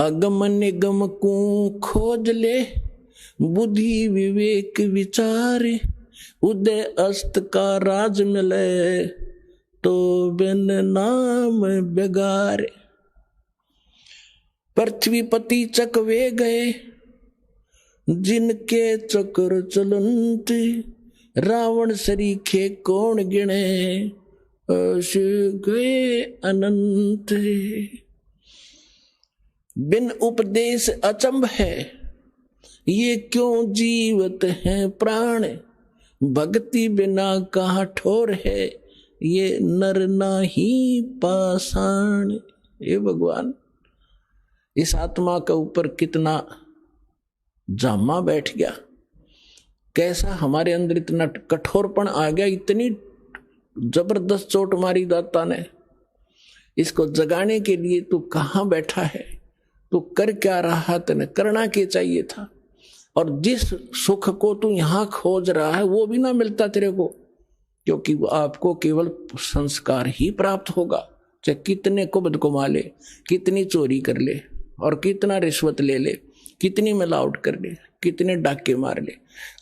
अगम निगम को खोज ले, बुद्धि विवेक विचारे, उदय अस्त का राज मिले, तो बिन नाम बेगारे। पृथ्वी पति चकवे गए, जिनके चक्र चलंत, रावण सरीखे कौन गिने, अस गए अनंत। बिन उपदेश अचंभ है, ये क्यों जीवत हैं प्राण, भक्ति बिना कहाँ ठोर है, ये नर नाही पाषाण। ये भगवान, इस आत्मा के ऊपर कितना जामा बैठ गया, कैसा हमारे अंदर इतना कठोरपन आ गया, इतनी जबरदस्त चोट मारी दाता ने। इसको जगाने के लिए तू कहाँ बैठा है, तू कर क्या रहा, तेने करना क्या चाहिए था। और जिस सुख को तू यहाँ खोज रहा है वो भी ना मिलता तेरे को, क्योंकि वो आपको केवल संस्कार ही प्राप्त होगा। चाहे कितने कुबद कमा ले, कितनी चोरी कर ले, और कितना रिश्वत ले ले, कितनी मिलावट कर ले, कितने डाके मार ले,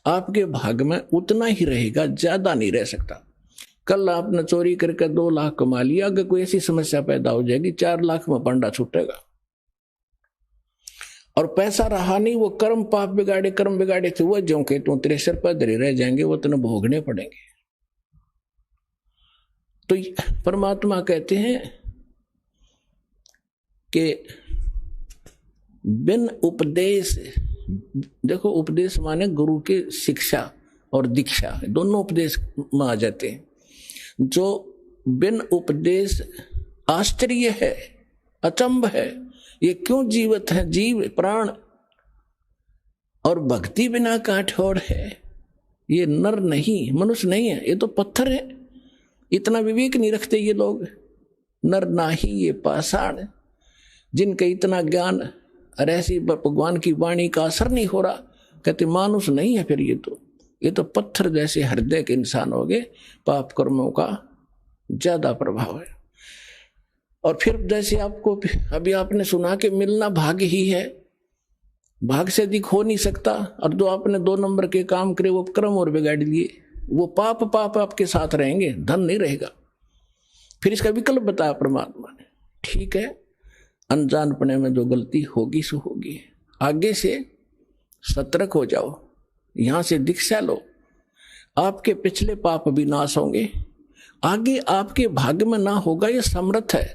आपके भाग में उतना ही रहेगा, ज्यादा नहीं रह सकता। कल आपने चोरी करके 2 लाख कमा लिया, अगर कोई ऐसी समस्या पैदा हो जाएगी 4 लाख में पंडा छूटेगा। और पैसा रहा नहीं, वो कर्म पाप बिगाड़े, कर्म बिगाड़े थे वो जो के तू तेरे सिर पर धरे रह जाएंगे, वो तेने भोगने पड़ेंगे। तो परमात्मा कहते हैं कि बिन उपदेश, देखो उपदेश माने गुरु की शिक्षा और दीक्षा, दोनों उपदेश में आ जाते हैं। जो बिन उपदेश आश्चर्य है, अचंभ है, ये क्यों जीवत है जीव प्राण, और भक्ति बिना काठोर है, ये नर नहीं मनुष्य नहीं है, ये तो पत्थर है। इतना विवेक नहीं रखते ये लोग। नर नाही ये पाषाण, जिनका इतना ज्ञान और ऐसी भगवान की वाणी का असर नहीं हो रहा, कहते मानुष नहीं है फिर ये तो पत्थर जैसे हृदय के इंसान हो गए। पाप कर्मों का ज्यादा प्रभाव है। और फिर जैसे आपको अभी आपने सुना कि मिलना भाग्य ही है, भाग से अधिक हो नहीं सकता। और जो आपने 2 नंबर के काम करे वो कर्म और बिगाड़ दिए, वो पाप आपके साथ रहेंगे, धन नहीं रहेगा। फिर इसका विकल्प बताया परमात्मा ने, ठीक है अनजानपने में जो गलती होगी सो होगी, आगे से सतर्क हो जाओ, यहां से दीक्षा लो, आपके पिछले पाप भी नाश होंगे, आगे आपके भाग्य में ना होगा, ये समर्थ है,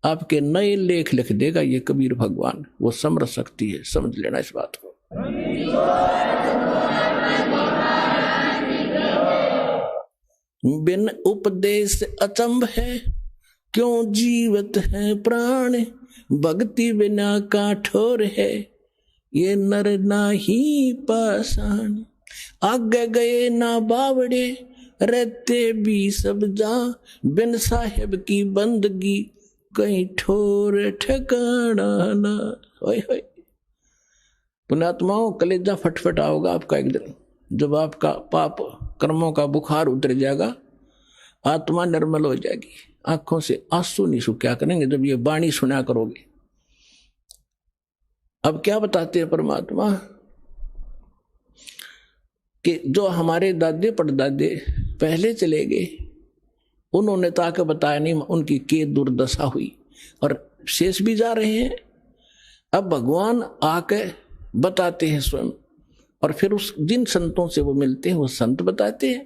आपके नए लेख लिख देगा ये कबीर भगवान, वो समर्थ शक्ति है, समझ लेना इस बात को। बिन उपदेश अचंभ है, क्यों जीवत है प्राण, भक्ति बिना काठोर है, ये नर नाही पाषाण। आगे गए ना बावड़े, रहते भी सब जा, बिन साहेब की बंदगी, कहीं ठोर ठिकाना ना। होय होय पुण्यात्माओं, कलेजा फटफटा होगा आपका एक दिन, जब आपका पाप कर्मों का बुखार उतर जाएगा, आत्मा निर्मल हो जाएगी, आंखों से आंसू नहीं सूख्या करेंगे जब ये वाणी सुना करोगे। अब क्या बताते हैं परमात्मा कि जो हमारे दादे परदादे पहले चले गए, उन्होंने तो आके बताया नहीं उनकी के दुर्दशा हुई, और शेष भी जा रहे हैं। अब भगवान आके बताते हैं स्वयं, और फिर उस जिन संतों से वो मिलते हैं वो संत बताते हैं।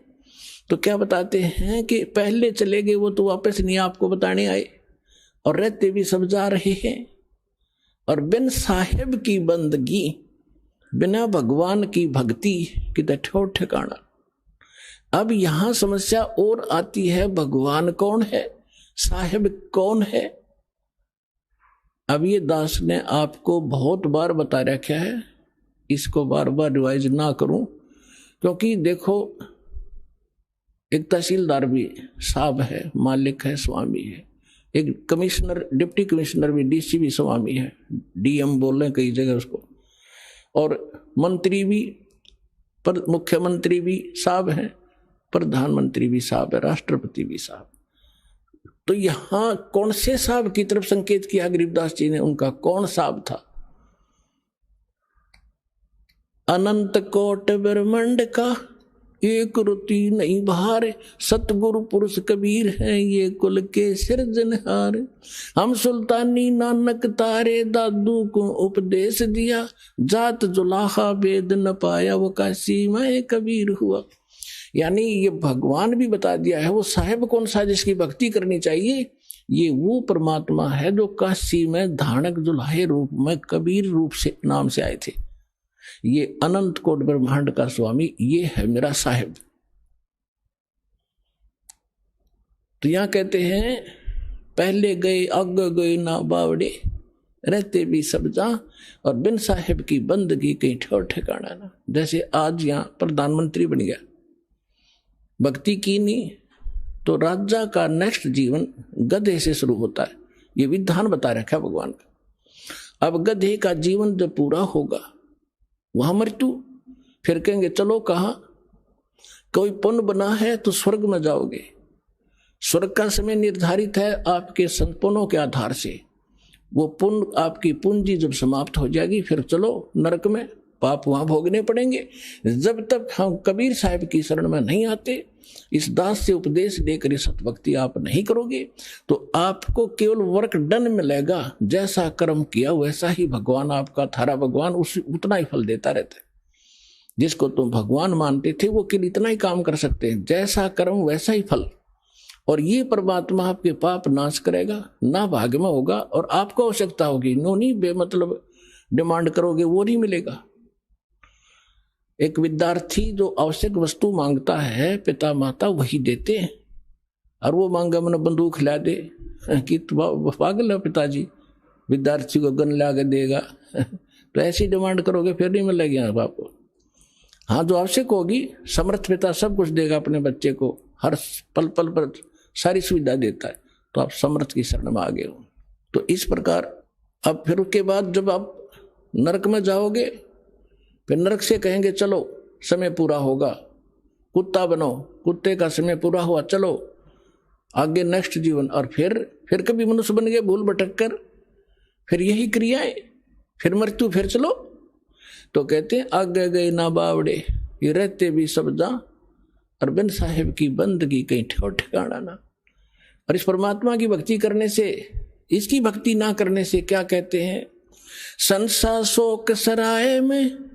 तो क्या बताते हैं कि पहले चले गए वो तो वापस नहीं आपको बताने आए, और रहते भी सब जा रहे हैं, और बिन साहेब की बंदगी, बिना भगवान की भक्ति की ठोर ठिकाना। अब यहां समस्या और आती है, भगवान कौन है, साहेब कौन है। अब ये दास ने आपको बहुत बार बता रखा है, इसको बार बार रिवाइज ना करूं, क्योंकि देखो एक तहसीलदार भी साहब है, मालिक है, स्वामी है, एक कमिश्नर डिप्टी कमिश्नर भी, डीसी भी स्वामी है, डीएम बोल रहे कई जगह उसको, और मंत्री भी, पर मुख्यमंत्री भी साहब है, प्रधानमंत्री भी साहब है, राष्ट्रपति भी साहब। तो यहां कौन से साहब की तरफ संकेत किया गरीबदास जी ने? उनका कौन साहब था? अनंत कोट ब्रह्मांड का एक रुति नहीं बहार, सतगुरु पुरुष कबीर है ये कुल के सिरजनहार। हम सुल्तानी नानक तारे दादू को उपदेश दिया, जात जुलाहा वेद न पाया वो काशी में कबीर हुआ। यानी ये भगवान भी बता दिया है वो साहेब कौन सा जिसकी भक्ति करनी चाहिए। ये वो परमात्मा है जो काशी में धानक जुलाहे रूप में कबीर रूप से नाम से आए थे। ये अनंत कोट ब्रह्मांड का स्वामी, ये है मेरा साहेब। तो यहां कहते हैं पहले गए आगे गए ना बावड़े, रहते भी सब जा, और बिन साहेब की बंदगी कहीं ठोर ठिकाना ना। जैसे आज यहां प्रधानमंत्री बन गया, भक्ति की नहीं तो राजा का नेक्स्ट जीवन गधे से शुरू होता है। ये विधान बता रखा है भगवान का। अब गधे का जीवन जब पूरा होगा वहां मृत्यु, फिर कहेंगे चलो कहां? कोई पुण्य बना है तो स्वर्ग में जाओगे। स्वर्ग का समय निर्धारित है आपके संपुणों के आधार से। वो पुण्य आपकी पूंजी जब समाप्त हो जाएगी फिर चलो नरक में, पाप वहां भोगने पड़ेंगे। जब तक हम कबीर साहब की शरण में नहीं आते, इस दास से उपदेश लेकर सतभक्ति आप नहीं करोगे, तो आपको केवल वर्क डन मिलेगा। जैसा कर्म किया वैसा ही भगवान आपका थारा भगवान उतना ही फल देता रहता है। जिसको तुम भगवान मानते थे वो केवल इतना ही काम कर सकते हैं, जैसा कर्म वैसा ही फल। और ये परमात्मा आपके पाप नाश करेगा, ना भाग्य में होगा, और आपको आवश्यकता होगी नो नहीं बेमतलब डिमांड करोगे वो नहीं मिलेगा। एक विद्यार्थी जो आवश्यक वस्तु मांगता है पिता माता वही देते हैं, और वो मांगा मैंने बंदूक ला दे कि पागल है पिताजी, विद्यार्थी को गन ला के देगा तो ऐसी डिमांड करोगे फिर नहीं मिलेगी आपको। हाँ, जो आवश्यक होगी समर्थ पिता सब कुछ देगा अपने बच्चे को, हर पल पल पर सारी सुविधा देता है, तो आप समर्थ की शरण में आ गए हो। तो इस प्रकार अब फिर उसके बाद जब आप नरक में जाओगे, फिर नरक से कहेंगे चलो समय पूरा होगा, कुत्ता बनो, कुत्ते का समय पूरा हुआ, चलो आगे नेक्स्ट जीवन। और फिर कभी मनुष्य बन गए भूल भटक कर, फिर यही क्रियाएं, फिर मृत्यु, फिर चलो। तो कहते हैं आगे गए ना बावड़े, ये रहते भी सब जा, और बिन साहेब की बंदगी कहीं ठोर ठिकाना ना। और इस परमात्मा की भक्ति करने से, इसकी भक्ति ना करने से क्या कहते हैं, संसा शोक सराय में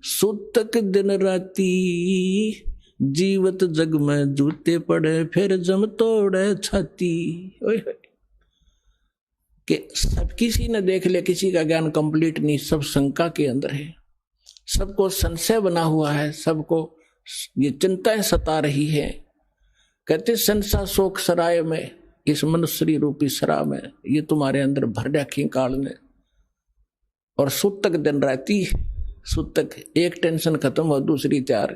सुतक दिन राती, जीवत जग में जूते पड़े फिर जम तोड़े छाती। कि सब किसी ने देख ले, किसी का ज्ञान कंप्लीट नहीं, सब शंका के अंदर है, सबको संशय बना हुआ है, सबको ये चिंताएं सता रही है। कहते संसा शोक सराय में, इस मनुष्य रूपी सरा में ये तुम्हारे अंदर भर रखी काल ने। और सुतक दिन राती, सुतक एक टेंशन खत्म हो दूसरी तैयार,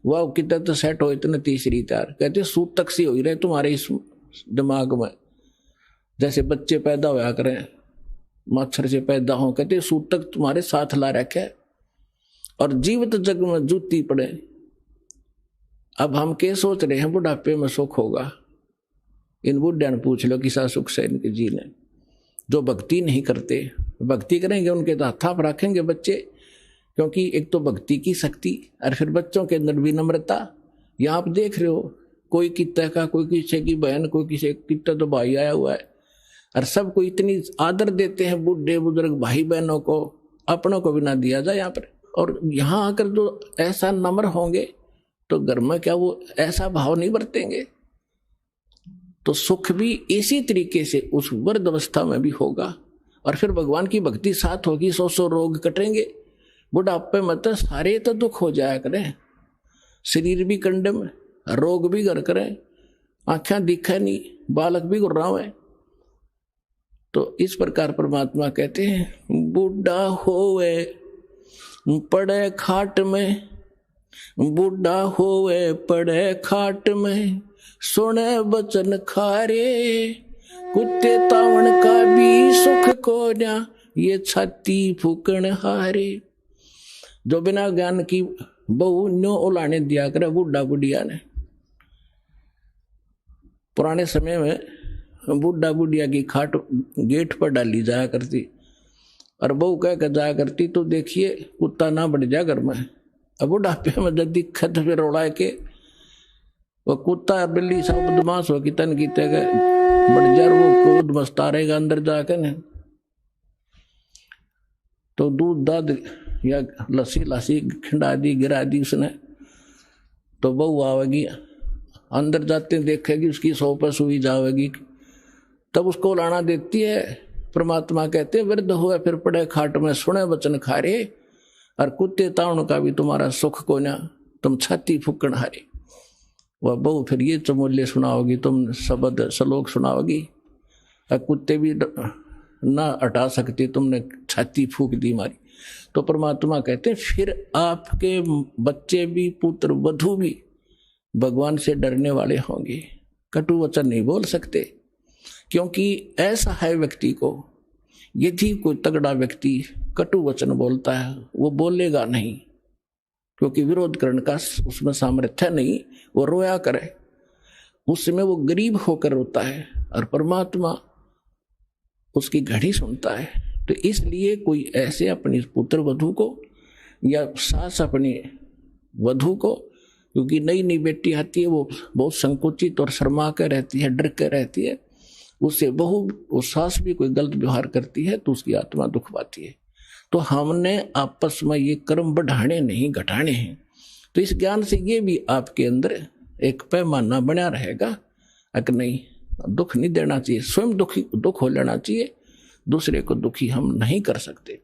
वाह कितना तो सेट हो इतने तीसरी तैयार। कहते सूतक सी हो ही रहे तुम्हारे इस दिमाग में, जैसे बच्चे पैदा होया करें मच्छर से पैदा हो, कहते सूतक तुम्हारे साथ ला रखे और जीवित जग में जूती पड़े। अब हम क्या सोच रहे हैं बुढ़ापे में सुख होगा, इन बुढ़िया ने पूछ लो किसा सुख से इनके जीने। जो भक्ति नहीं करते, भक्ति करेंगे उनके तो हाथ आप रखेंगे बच्चे, क्योंकि एक तो भक्ति की शक्ति और फिर बच्चों के अंदर भी नम्रता। यहाँ आप देख रहे हो कोई कितना का, कोई किसी की बहन, कोई किसी कितना तो भाई आया हुआ है, और सबको इतनी आदर देते हैं बूढ़े बुजुर्ग भाई बहनों को, अपनों को भी ना दिया जाए यहाँ पर। और यहाँ आकर जो ऐसा नम्र होंगे तो घर में क्या वो ऐसा भाव नहीं बरतेंगे, तो सुख भी इसी तरीके से उस वृद्ध अवस्था में भी होगा। और फिर भगवान की भक्ति साथ होगी, 100 रोग कटेंगे। बुढ़ापे में तो सारे तो दुख हो जाया करें, शरीर भी कंडम, रोग भी घर करें, आंखें दिखे नहीं, बालक भी गुर्राव है। तो इस प्रकार परमात्मा कहते हैं बूढ़ा होवे पड़े खाट में, बूढ़ा होवे पड़े खाट में, सुने बचन खारे, कुत्ते तावण का भी सुख को ना, ये छाती फूकण हारे। जो बिना ज्ञान की बहु न्यो उलाने दिया करे बूढ़ा बुढ़िया ने। पुराने समय में बुढ़ा बुढ़िया की खाट गेट पर डाली जाया करती, और बहू कह कर जाया करती तो देखिए कुत्ता ना बढ़ जा घर में। अब बुढ़ापे में जब दिक्कत फिर रोड़ा के वो कुत्ता बिल्ली सब बदमाश हो की तन की तक बढ़ जा, वो क्रोध मस्ता रहेगा अंदर जाकर न, तो दूध दाद या लस्सी लस्सी खिंडा दी गिरा दी उसने, तो बहू आवेगी अंदर जाते देखेगी उसकी सौ पर सुई जावेगी, तब उसको लाना देती है। परमात्मा कहते वृद्ध हुए फिर पड़े खाट में, सुने वचन खारे, और कुत्ते ताउन का भी तुम्हारा सुख को ना, तुम छाती फूकण हारे। वह बहू फिर ये चमोले सुनाओगी, तुम शब्द श्लोक सुनाओगी, और कुत्ते भी ना हटा सकती, तुमने छाती फूक दी मारी। तो परमात्मा कहते फिर आपके बच्चे भी पुत्र वधू भी भगवान से डरने वाले होंगे, कटु वचन नहीं बोल सकते, क्योंकि ऐसा है व्यक्ति को, यदि कोई तगड़ा व्यक्ति कटु वचन बोलता है वो बोलेगा नहीं, क्योंकि विरोध करने का उसमें सामर्थ्य नहीं, वो रोया करे, उसमें वो गरीब होकर रोता है, और परमात्मा उसकी घड़ी सुनता है। तो इसलिए कोई ऐसे अपनी पुत्र वधू को या सास अपनी वधू को, क्योंकि नई नई बेटी आती है वो बहुत संकुचित और शर्मा कर रहती है, डर कर रहती है, उससे बहू वो सास भी कोई गलत व्यवहार करती है तो उसकी आत्मा दुख पाती है। तो हमने आपस में ये कर्म बढ़ाने नहीं घटाने हैं। तो इस ज्ञान से ये भी आपके अंदर एक पैमाना बना रहेगा, अगर नहीं दुख नहीं देना चाहिए, स्वयं दुख हो लेना चाहिए, दूसरे को दुखी हम नहीं कर सकते।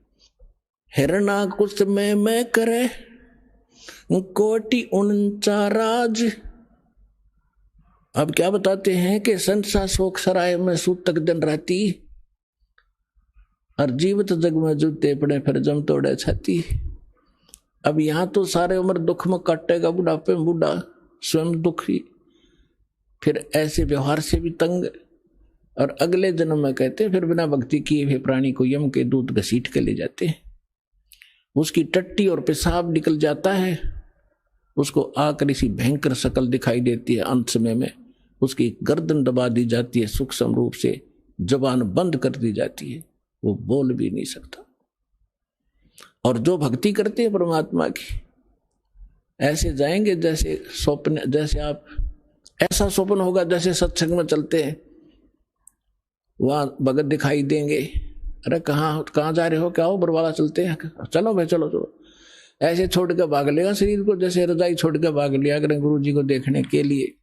हिरणा कुछ में मैं करे कोटि 49 राज। अब क्या बताते हैं कि संसा शोक सराय में सूतक दिन राती, और जीवित जग में जूते पड़े फिर जम तोड़े छाती। अब यहां तो सारे उम्र दुख में काटेगा, बुढ़ापे में बूढ़ा स्वयं दुखी, फिर ऐसे व्यवहार से भी तंग, और अगले जन्म में कहते फिर बिना भक्ति किए हुए प्राणी को यम के दूत घसीट के ले जाते हैं, उसकी टट्टी और पेशाब निकल जाता है, उसको आकर इसी भयंकर शकल दिखाई देती है, अंत समय में उसकी गर्दन दबा दी जाती है, सूक्ष्म रूप से जबान बंद कर दी जाती है, वो बोल भी नहीं सकता। और जो भक्ति करते हैं परमात्मा की, ऐसे जाएंगे जैसे स्वप्न, जैसे आप ऐसा स्वप्न होगा जैसे सत्संग में चलते हैं, वहां भगत दिखाई देंगे, अरे कहाँ जा रहे हो, क्या हो, बरवाला चलते हैं, चलो भाई चलो चलो, ऐसे छोड़ के भाग लेगा शरीर को, जैसे रजाई छोड़ के भाग लिया करें गुरु जी को देखने के लिए।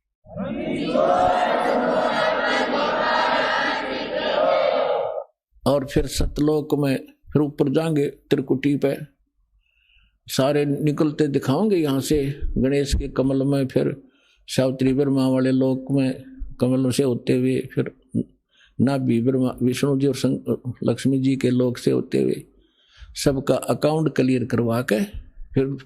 और फिर सतलोक में फिर ऊपर जाएंगे त्रिकुटी पे, सारे निकलते दिखाओगे यहाँ से गणेश के कमल में, फिर सावित्री ब्रह्मा वाले लोक में कमल से होते हुए, फिर नाभि ब्रह्मा विष्णु जी और लक्ष्मी जी के लोक से होते हुए सबका अकाउंट क्लियर करवा के, फिर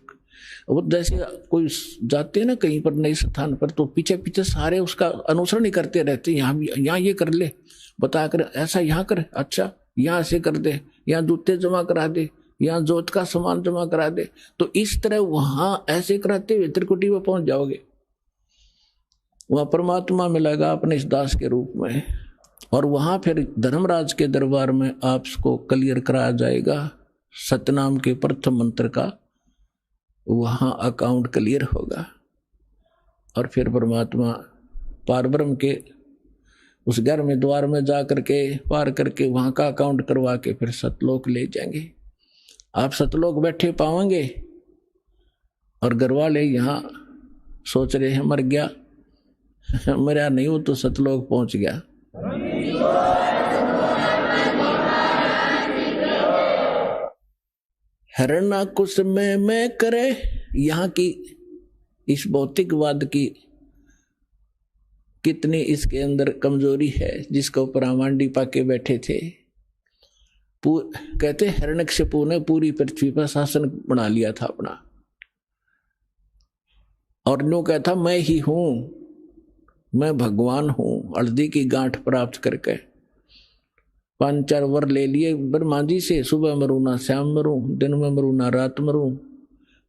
वो जैसे कोई जाते हैं ना कहीं पर नए स्थान पर, तो पीछे पीछे सारे उसका अनुसरण ही करते रहते, यहाँ ये कर ले, बता कर ऐसा यहाँ कर, अच्छा यहाँ से कर दे, यहाँ जूते जमा करा दे, यहाँ जोत का सामान जमा करा दे। तो इस तरह वहां ऐसे कराते हुए त्रिकुटी में पहुंच जाओगे, वहां परमात्मा मिलेगा अपने इस दास के रूप में, और वहां फिर धर्मराज के दरबार में आपको क्लियर कराया जाएगा सतनाम के प्रथम मंत्र का, वहां अकाउंट क्लियर होगा, और फिर परमात्मा पारब्रह्म के उस घर में द्वार में जा करके पार करके वहां का अकाउंट करवा के फिर सतलोक ले जाएंगे। आप सतलोक बैठे पाओगे, और घर वाले यहाँ सोच रहे हैं मर गया, मरा नहीं हो तो सतलोक पहुंच गया। हरणा कुछ में मैं करे, यहाँ की इस भौतिकवाद की कितनी इसके अंदर कमजोरी है, जिसके ऊपर आमांडी पाके बैठे थे। कहते हिरण्यकशिपु ने पूरी पृथ्वी पर शासन बना लिया था अपना, और न्यू कहता मैं ही हूं, मैं भगवान हूं। हल्दी की गांठ प्राप्त करके 5-4 वर ले लिए ब्रह्मा जी से, सुबह मरूं ना शाम मरूं, दिन में मरूं ना रात मरूं,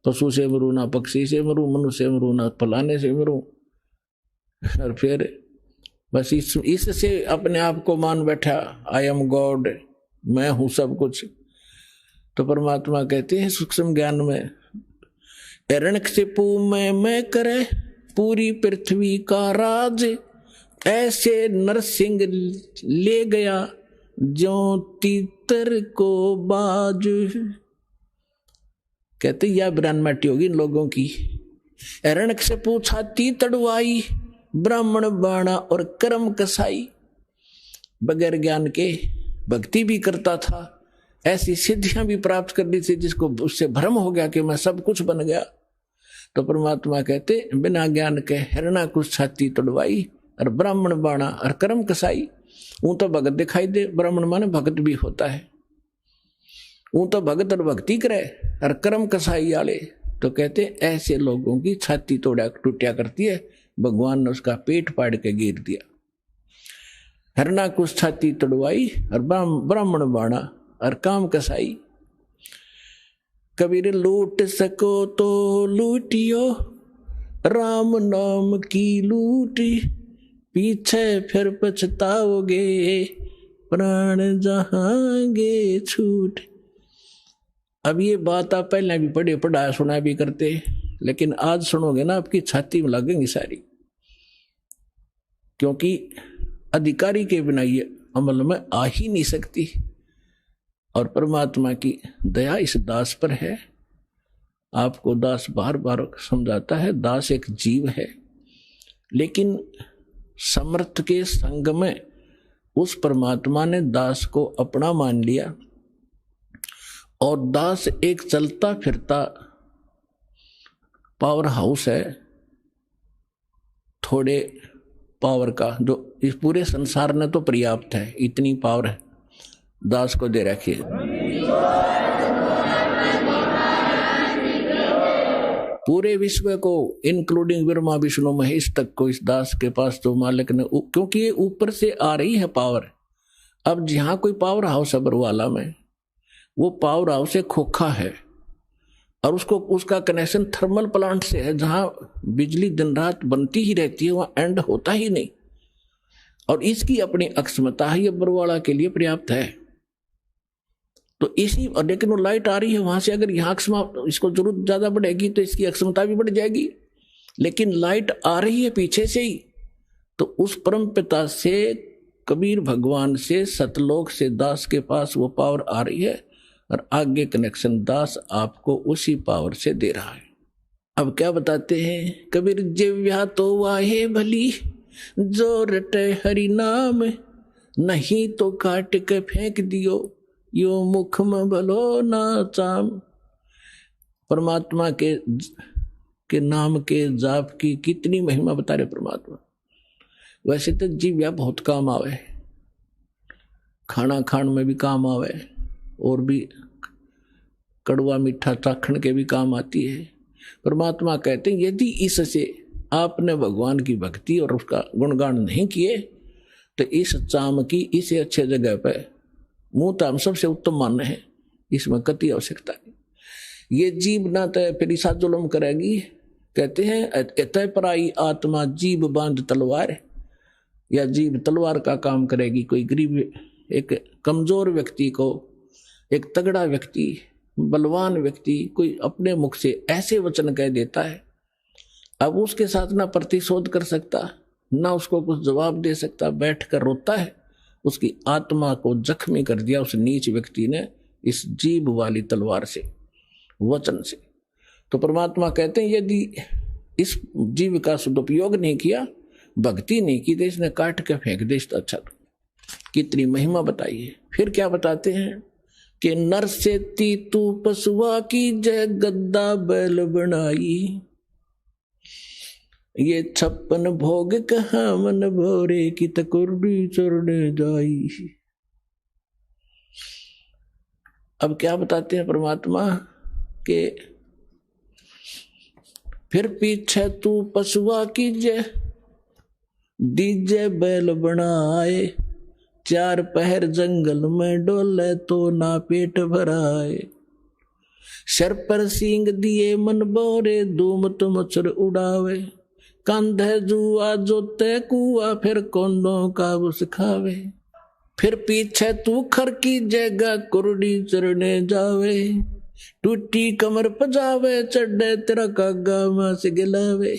पशु से मरूं ना पक्षी से मरूं, मनुष्य से मरूं ना फलाने से मरूं। और फिर बस इससे अपने आप को मान बैठा, आई एम गॉड, मैं हूं सब कुछ। तो परमात्मा कहते हैं सूक्ष्म ज्ञान में, हिरण्यकशिपु में मैं करे पूरी पृथ्वी का राज, ऐसे नरसिंह ले गया जो तीतर को बाज। कहते यह ब्रह्मटी होगी इन लोगों की। हिरण्यकशिपु छाती तड़वाई, ब्राह्मण बाणा और कर्म कसाई। बगैर ज्ञान के भक्ति भी करता था, ऐसी सिद्धियां भी प्राप्त कर ली थी जिसको उससे भ्रम हो गया कि मैं सब कुछ बन गया। तो परमात्मा कहते बिना ज्ञान के हिरण्यकुश छाती तड़वाई और ब्राह्मण बाणा और कर्म कसाई। वो तो भगत दिखाई दे, ब्राह्मण माने भगत भी होता है, वो तो भगत और भक्ति करे, और कर्म कसाई वाले तो कहते ऐसे लोगों की छाती टूटिया करती है, भगवान ने उसका पेट फाड़ के गिर दिया। हिरण्यकुश छाती तड़वाई और ब्राह्मण बाणा और काम कसाई। कबीर लूट सको तो लूटियो, राम नाम की लूटी, पीछे फिर पछताओगे, प्राण जहांगे छूट। अब ये बात आप पहले भी पढ़ाया सुना भी करते, लेकिन आज सुनोगे ना आपकी छाती में लगेंगी सारी, क्योंकि अधिकारी के बिना ये अमल में आ ही नहीं सकती। और परमात्मा की दया इस दास पर है। आपको दास बार बार समझाता है, दास एक जीव है, लेकिन समर्थ के संग में उस परमात्मा ने दास को अपना मान लिया, और दास एक चलता फिरता पावर हाउस है थोड़े पावर का, जो इस पूरे संसार ने तो पर्याप्त है, इतनी पावर है दास को दे रखी है। पूरे विश्व को इंक्लूडिंग ब्रह्मा विष्णु महेश तक को इस दास के पास तो मालिक ने, क्योंकि ये ऊपर से आ रही है पावर। अब जहां कोई पावर हाउस है बरवाला में, वो पावर हाउस से खोखा है, और उसको उसका कनेक्शन थर्मल प्लांट से है, जहां बिजली दिन रात बनती ही रहती है, वहां एंड होता ही नहीं। और इसकी अपनी अक्षमता है, ये बरवाला के लिए पर्याप्त है। तो इसी, और लेकिन वो लाइट आ रही है वहां से, अगर यहाँ इसको जरूरत ज्यादा बढ़ेगी तो इसकी अक्षमता भी बढ़ जाएगी, लेकिन लाइट आ रही है पीछे से ही। तो उस परम पिता से, कबीर भगवान से, सतलोक से दास के पास वो पावर आ रही है, और आगे कनेक्शन दास आपको उसी पावर से दे रहा है। अब क्या बताते हैं कबीर, जिव्या तो वाहे भली, जो रटे हरि नाम, नहीं तो काट के फेंक दियो, यो मुख में भलो ना चाम। परमात्मा के नाम के जाप की कितनी महिमा बता रहे परमात्मा। वैसे तो जिव्या बहुत काम आवे, खाना खान में भी काम आवे, और भी कड़वा मीठा चाखण के भी काम आती है। परमात्मा कहते हैं यदि इससे आपने भगवान की भक्ति और उसका गुणगान नहीं किए, तो इस चाम की इसे अच्छे जगह पे मुंह तो हम सबसे उत्तम मान रहे हैं, इसमें कति आवश्यकता नहीं। ये जीव ना तय फिर ईसा जुलम करेगी। कहते हैं तय पराई आत्मा जीव बांध तलवार, या जीव तलवार का काम करेगी। कोई गरीब, एक कमजोर व्यक्ति को एक तगड़ा व्यक्ति, बलवान व्यक्ति कोई अपने मुख से ऐसे वचन कह देता है, अब उसके साथ ना प्रतिशोध कर सकता, ना उसको कुछ जवाब दे सकता, बैठकर रोता है। उसकी आत्मा को जख्मी कर दिया उस नीच व्यक्ति ने इस जीभ वाली तलवार से, वचन से। तो परमात्मा कहते हैं यदि इस जीव का सदुपयोग नहीं किया, भक्ति नहीं की, तो इसने काट के फेंक दे इसका। अच्छा, कितनी महिमा बताइए। फिर क्या बताते हैं कि नर से तीतू पशुआ की जय, गद्दा बैल बनाई, ये 56 भोग कहा मन भोरे, की तकुर्री चढ़ने जाई। अब क्या बताते हैं परमात्मा के, फिर पीछे तू पशुआ की जय, डीजे बैल बनाए, 4 पहर जंगल में डोले तो ना पेट भराए, सर पर सींग दिए मन बोरे, धूम तो मच्छर उड़ावे, कंध जुआ जोते कुआ, फिर कोंडों का बुस खावे। फिर पीछे तू खर की जगह कुरडी चरने जावे, टूटी कमर पजावे, चढ़े तेरा कागा मास गिलावे।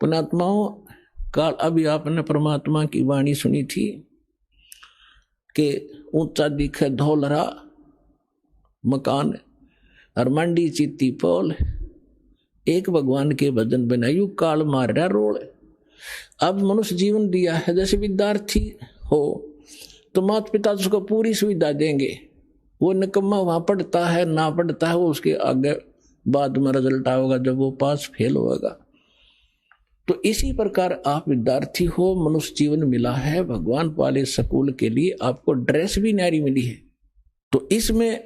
पुणात्माओं, काल अभी आपने परमात्मा की वाणी सुनी थी कि ऊंचा दिखे धौलरा मकान और मंडी चीती पोल, एक भगवान के भजन बनायु काल मार रहा रोल। अब मनुष्य जीवन दिया है, जैसे विद्यार्थी हो तो माता पिता उसको पूरी सुविधा देंगे, वो निकम्मा वहां पढ़ता है ना पढ़ता है वो उसके आगे बाद में रिजल्ट आएगा जब वो पास फेल होगा। तो इसी प्रकार आप विद्यार्थी हो, मनुष्य जीवन मिला है भगवान वाले स्कूल के लिए, आपको ड्रेस भी न्यारी मिली है। तो इसमें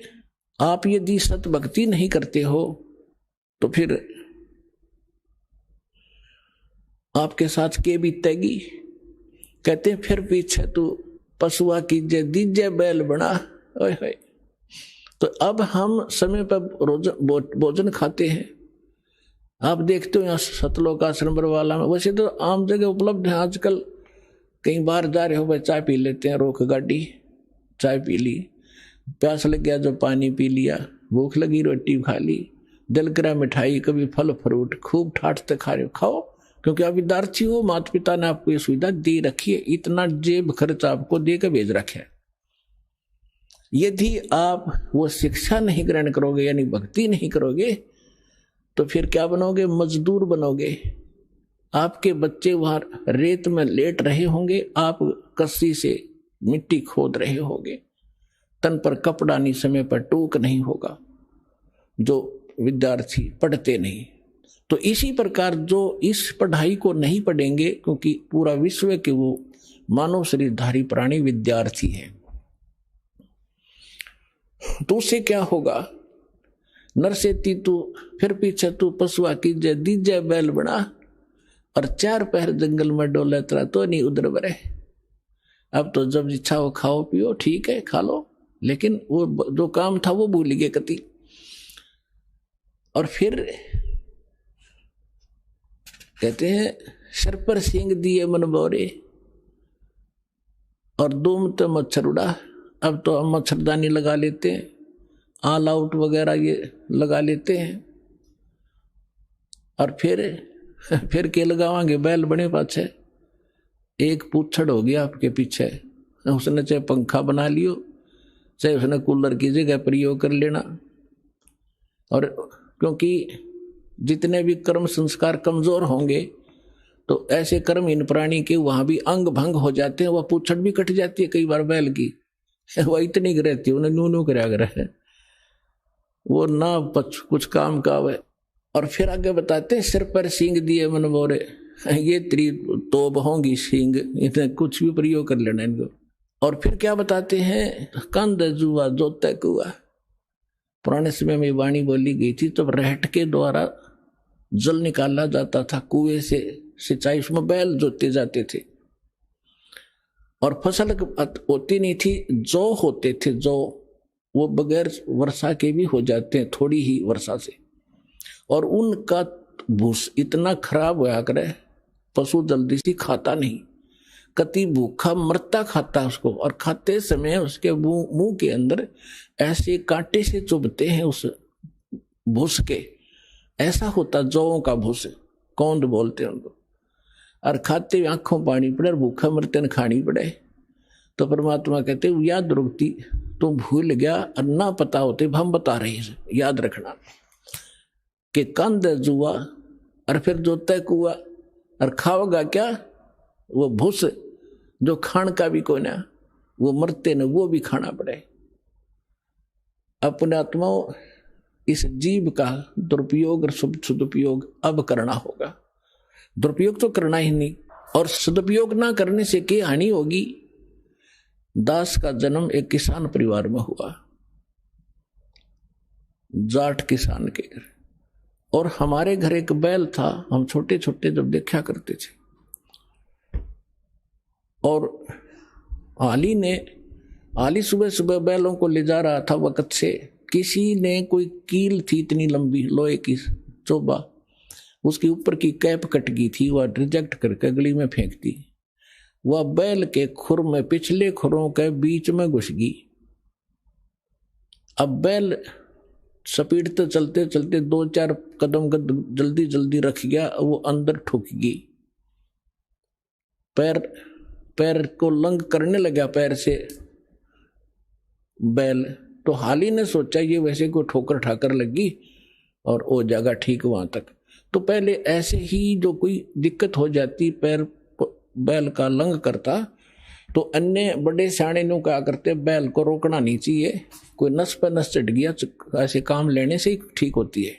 आप यदि सत भक्ति नहीं करते हो तो फिर आपके साथ के बीतेगी। कहते हैं फिर पीछे तू पशुआ कीजे दीजे बैल बना। ओए होए। तो अब हम समय पर रोज भोजन खाते हैं। आप देखते हो यहाँ सतलोक आश्रम वाला में, वैसे तो आम जगह उपलब्ध है आजकल, कहीं बाहर जा रहे हो भाई चाय पी लेते हैं, रोक गाड़ी चाय पी ली, प्यास लग गया जो पानी पी लिया, भूख लगी रोटी खा ली, दिल करा मिठाई, कभी फल फ्रूट, खूब ठाटते खा रहे हो, खाओ, क्योंकि आप विद्यार्थी हो, माता पिता ने आपको ये सुविधा दे रखी है, इतना जेब खर्च आपको दे के भेज रखे है। यदि आप वो शिक्षा नहीं ग्रहण करोगे यानी भक्ति नहीं करोगे तो फिर क्या बनोगे? मजदूर बनोगे। आपके बच्चे वहां रेत में लेट रहे होंगे, आप कस्सी से मिट्टी खोद रहे होंगे, तन पर कपड़ा नहीं, समय पर टूक नहीं होगा, जो विद्यार्थी पढ़ते नहीं। तो इसी प्रकार जो इस पढ़ाई को नहीं पढ़ेंगे, क्योंकि पूरा विश्व के वो मानव शरीरधारी प्राणी विद्यार्थी है, तो उससे क्या होगा? नर से तू फिर पीछे तू पशुआ की जय दीजय बैल बना, और 4 पहर जंगल में डोले तेरा तो नहीं उधर बरे। अब तो जब इच्छा हो खाओ पियो, ठीक है खा लो, लेकिन वो जो काम था वो भूल गए कति। और फिर कहते हैं सर पर सींग दिए मन बोरे, और दुम तो मच्छर उड़ा। अब तो हम मच्छरदानी लगा लेते हैं, ऑल आउट वगैरह ये लगा लेते हैं, और फिर के लगावांगे? बैल बने पाछे एक पूछड़ हो गया आपके पीछे, उसने चाहे पंखा बना लियो, चाहे उसने कूलर की जगह प्रयोग कर लेना। और क्योंकि जितने भी कर्म संस्कार कमजोर होंगे तो ऐसे कर्महीन प्राणी के वहां भी अंग भंग हो जाते हैं, वह पूछड़ भी कट जाती है कई बार बैल की, वह इतनी रहती है, उन्हें नू कराया कर है, वो ना कुछ काम का है। और फिर आगे बताते हैं सिर पर सींग दिए मन बोरे, ये तेरी तोब होंगी सींग, इन्हें कुछ भी प्रयोग कर लेना इनको। और फिर क्या बताते हैं? कंद जुआ जोते कुआ। पुराने समय में वाणी बोली गई थी, तब रहट के द्वारा जल निकाला जाता था कुएं से, सिंचाई उसमें बैल जोते जाते थे, और फसल होती नहीं थी, जौ होते थे, जौ वो बगैर वर्षा के भी हो जाते हैं, थोड़ी ही वर्षा से, और उनका भूस इतना खराब होया करे, पशु जल्दी से खाता नहीं, कति भूखा मरता खाता उसको, और खाते समय उसके मुंह के अंदर ऐसे कांटे से चुभते हैं उस भूस के, ऐसा होता जौओं का भूस, कौंद बोलते हैं उनको, और खाते आंखों पानी पड़े और भूखा मरते न खानी पड़े। तो परमात्मा कहते याद रुकती तो भूल गया, और ना पता होते हम बता रहे हैं, याद रखना कि कंद जुआ, और फिर जोते कुआ, और खाओगा क्या? वो भूस जो खान का भी कोई ना, वो मरते न, वो भी खाना पड़े। अपने आत्माओं इस जीव का दुरुपयोग और सदुपयोग अब करना होगा। दुरुपयोग तो करना ही नहीं, और सदुपयोग ना करने से क्या हानि होगी? दास का जन्म एक किसान परिवार में हुआ, जाट किसान के घर, और हमारे घर एक बैल था, हम छोटे छोटे जब देखा करते थे, और आली सुबह सुबह बैलों को ले जा रहा था वक्त से, किसी ने कोई कील थी इतनी लंबी लोहे की चोबा, उसके ऊपर की कैप कट गई थी, वह रिजेक्ट करके गली में फेंक दी। वह बैल के खुर में पिछले खुरों के बीच में घुस गई। अब बैल स्पीड तो चलते चलते 2-4 कदम जल्दी जल्दी रख गया, वो अंदर ठुक गई। पैर को लंग करने लगा पैर से बैल। तो हाली ने सोचा ये वैसे को ठोकर ठाकर लगी और वो जगह ठीक वहां तक। तो पहले ऐसे ही जो कोई दिक्कत हो जाती, पैर बैल का लंग करता, तो अन्य बड़े सियाणे नु क्या करते, बैल को रोकना नहीं चाहिए, कोई नस पर नस चढ़ गया ऐसे काम लेने से ही ठीक होती है।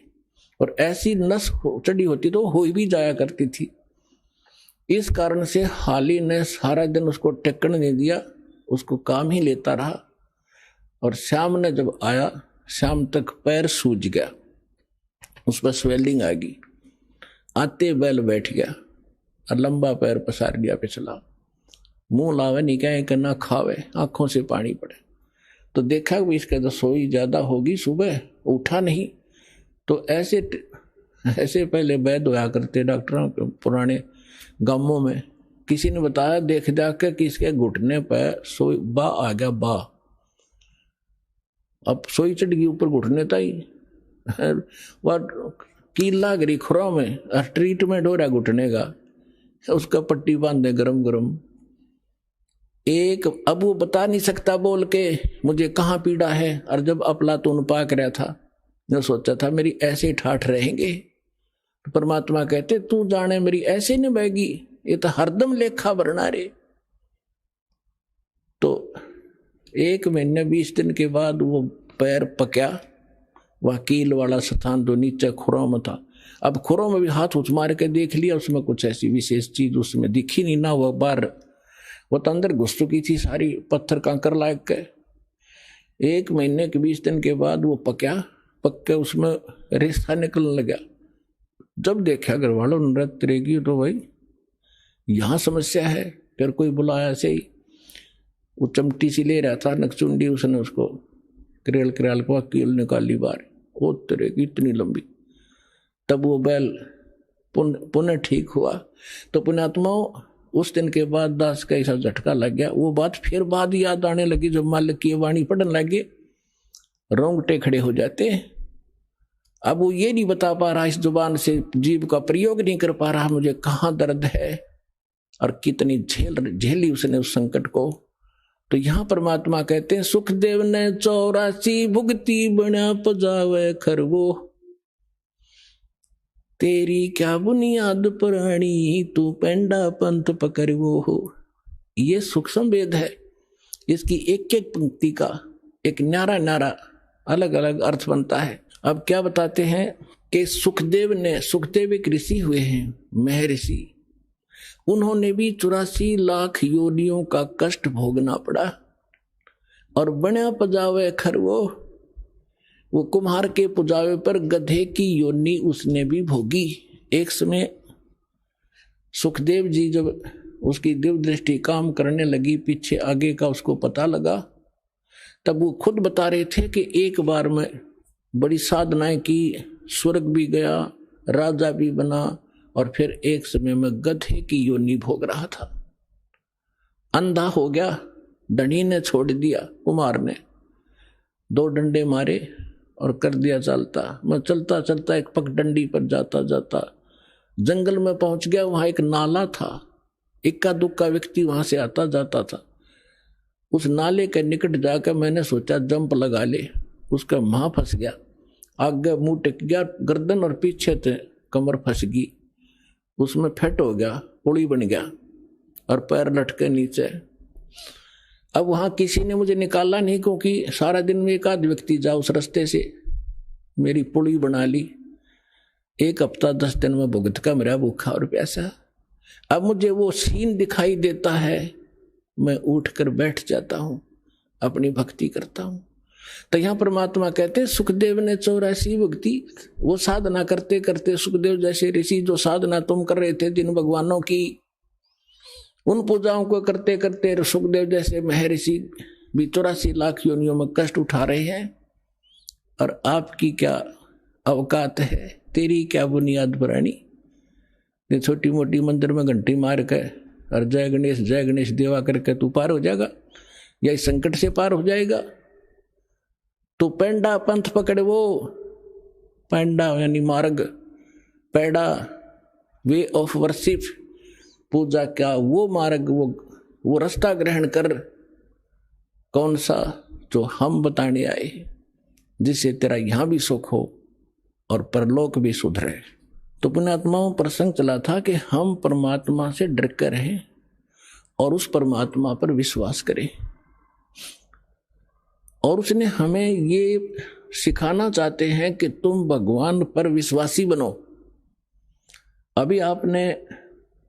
और ऐसी नस चढ़ी होती तो हो भी जाया करती थी। इस कारण से हाली ने सारा दिन उसको टेकन नहीं दिया, उसको काम ही लेता रहा। और शाम ने जब आया, शाम तक पैर सूज गया, उस पर स्वेलिंग आ गई। आते बैल बैठ गया और लंबा पैर पसार गया पिछला। मुंह लावे नहीं कहे कि ना खावे, आंखों से पानी पड़े। तो देखा कि इसके तो सोई ज्यादा होगी, सुबह उठा नहीं। तो ऐसे पहले वैद्य होया करते डॉक्टरों के पुराने गांवों में। किसी ने बताया देख जाकर कि इसके घुटने पर सोई बा आ गया, बा। अब सोई चढ़ गई ऊपर घुटने ताई, वह कील लाग रही खुरों में, ट्रीटमेंट हो रहा घुटने का, उसका पट्टी बांधे गरम गरम। अब वो बता नहीं सकता बोल के मुझे कहाँ पीड़ा है। और जब अफलातून पाक रहा था, मैं सोचा था मेरी ऐसे ठाठ रहेंगे। तो परमात्मा कहते तू जाने मेरी ऐसे नहीं बहेगी, ये तो हरदम लेखा भरना रे। तो 1 महीने 20 दिन के बाद वो पैर पक्या, वह कील वाला स्थान जो नीचे खुरों में था। अब खुरों में भी हाथ उठ मार के देख लिया, उसमें कुछ ऐसी विशेष चीज उसमें दिखी नहीं ना। वह बाहर, वो तो अंदर घुस चुकी थी सारी, पत्थर कंकर लायक के। 1 महीने के 20 दिन के बाद वो पक्या, पक के उसमें रेसा निकलने लगा। जब देखा घर वालों ने रहेगी तो भाई यहाँ समस्या है। फिर कोई बुलाया से ही, वो चमटी सी ले रहा था नकचुंडी, उसने उसको करेल को कील निकाली बार, वो तरेगी इतनी लंबी। तब वो बैल पुनः ठीक हुआ। तो पुण्यात्माओं, उस दिन के बाद दास का ऐसा झटका लग गया। वो बात फिर बाद याद आने लगी जब मालिक की वाणी पढ़ने लगे, रोंगटे खड़े हो जाते। अब वो ये नहीं बता पा रहा, इस जुबान से जीभ का प्रयोग नहीं कर पा रहा, मुझे कहाँ दर्द है और कितनी झेली उसने उस संकट को। तो यहां परमात्मा कहते हैं सुखदेव ने 84 भुगती बना पजावे खरवो, तेरी क्या बुनियाद पुरानी तू पेंडा पंथ पकड़वो हो। ये सूक्ष्म वेद है, इसकी एक एक पंक्ति का एक न्यारा न्यारा अलग अलग अर्थ बनता है। अब क्या बताते हैं कि सुखदेव एक ऋषि हुए हैं, महर्षि। उन्होंने भी 84 लाख योनियों का कष्ट भोगना पड़ा। और बना पजावे खरवो, वो कुम्हार के पुजावे पर गधे की योनि उसने भी भोगी। एक समय सुखदेव जी जब उसकी दिव्य दृष्टि काम करने लगी, पीछे आगे का उसको पता लगा, तब वो खुद बता रहे थे कि एक बार में बड़ी साधनाएं की, स्वर्ग भी गया, राजा भी बना, और फिर एक समय में गधे की योनि भोग रहा था। अंधा हो गया, धनी ने छोड़ दिया, कुमार ने 2 डंडे मारे और कर दिया चलता। मैं चलता चलता एक पगडंडी पर जाता जाता जंगल में पहुंच गया। वहां एक नाला था, इक्का दुक्का व्यक्ति वहां से आता जाता था। उस नाले के निकट जाकर मैंने सोचा जंप लगा ले, उसका मां फंस गया, आगे मुंह टिक गया, गर्दन और पीछे से कमर फंस गई, उसमें फेट हो गया, पुड़ी बन गया और पैर लटके नीचे। अब वहां किसी ने मुझे निकाला नहीं, क्योंकि सारा दिन में एक आध व्यक्ति जा उस रास्ते से, मेरी पुड़ी बना ली। 1 हफ्ता 10 दिन में भुगत का मेरा भूखा और प्यासा। अब मुझे वो सीन दिखाई देता है, मैं उठकर बैठ जाता हूं, अपनी भक्ति करता हूं। तो यहां परमात्मा कहते हैं सुखदेव ने 84 भक्ति, वो साधना करते करते सुखदेव जैसे ऋषि जो साधना तुम कर रहे थे जिन भगवानों की, उन पूजाओं को करते करते सुखदेव जैसे महर्षि भी 84 लाख योनियों में कष्ट उठा रहे हैं। और आपकी क्या औकात है, तेरी क्या बुनियाद पुरानी। ये छोटी मोटी मंदिर में घंटी मार के और जय गणेश देवा करके तू पार हो जाएगा या इस संकट से पार हो जाएगा? तो पेंडा पंथ पकड़, वो पेंडा यानी मार्ग, पैडा वे ऑफ वर्शिप, पूजा का वो मार्ग, वो रास्ता ग्रहण कर। कौन सा? जो हम बताने आए, जिससे तेरा यहां भी सुख हो और परलोक भी सुधरे। तो पुण्यात्माओं प्रसंग चला था कि हम परमात्मा से डर कर रहें और उस परमात्मा पर विश्वास करें। और उसने हमें ये सिखाना चाहते हैं कि तुम भगवान पर विश्वासी बनो। अभी आपने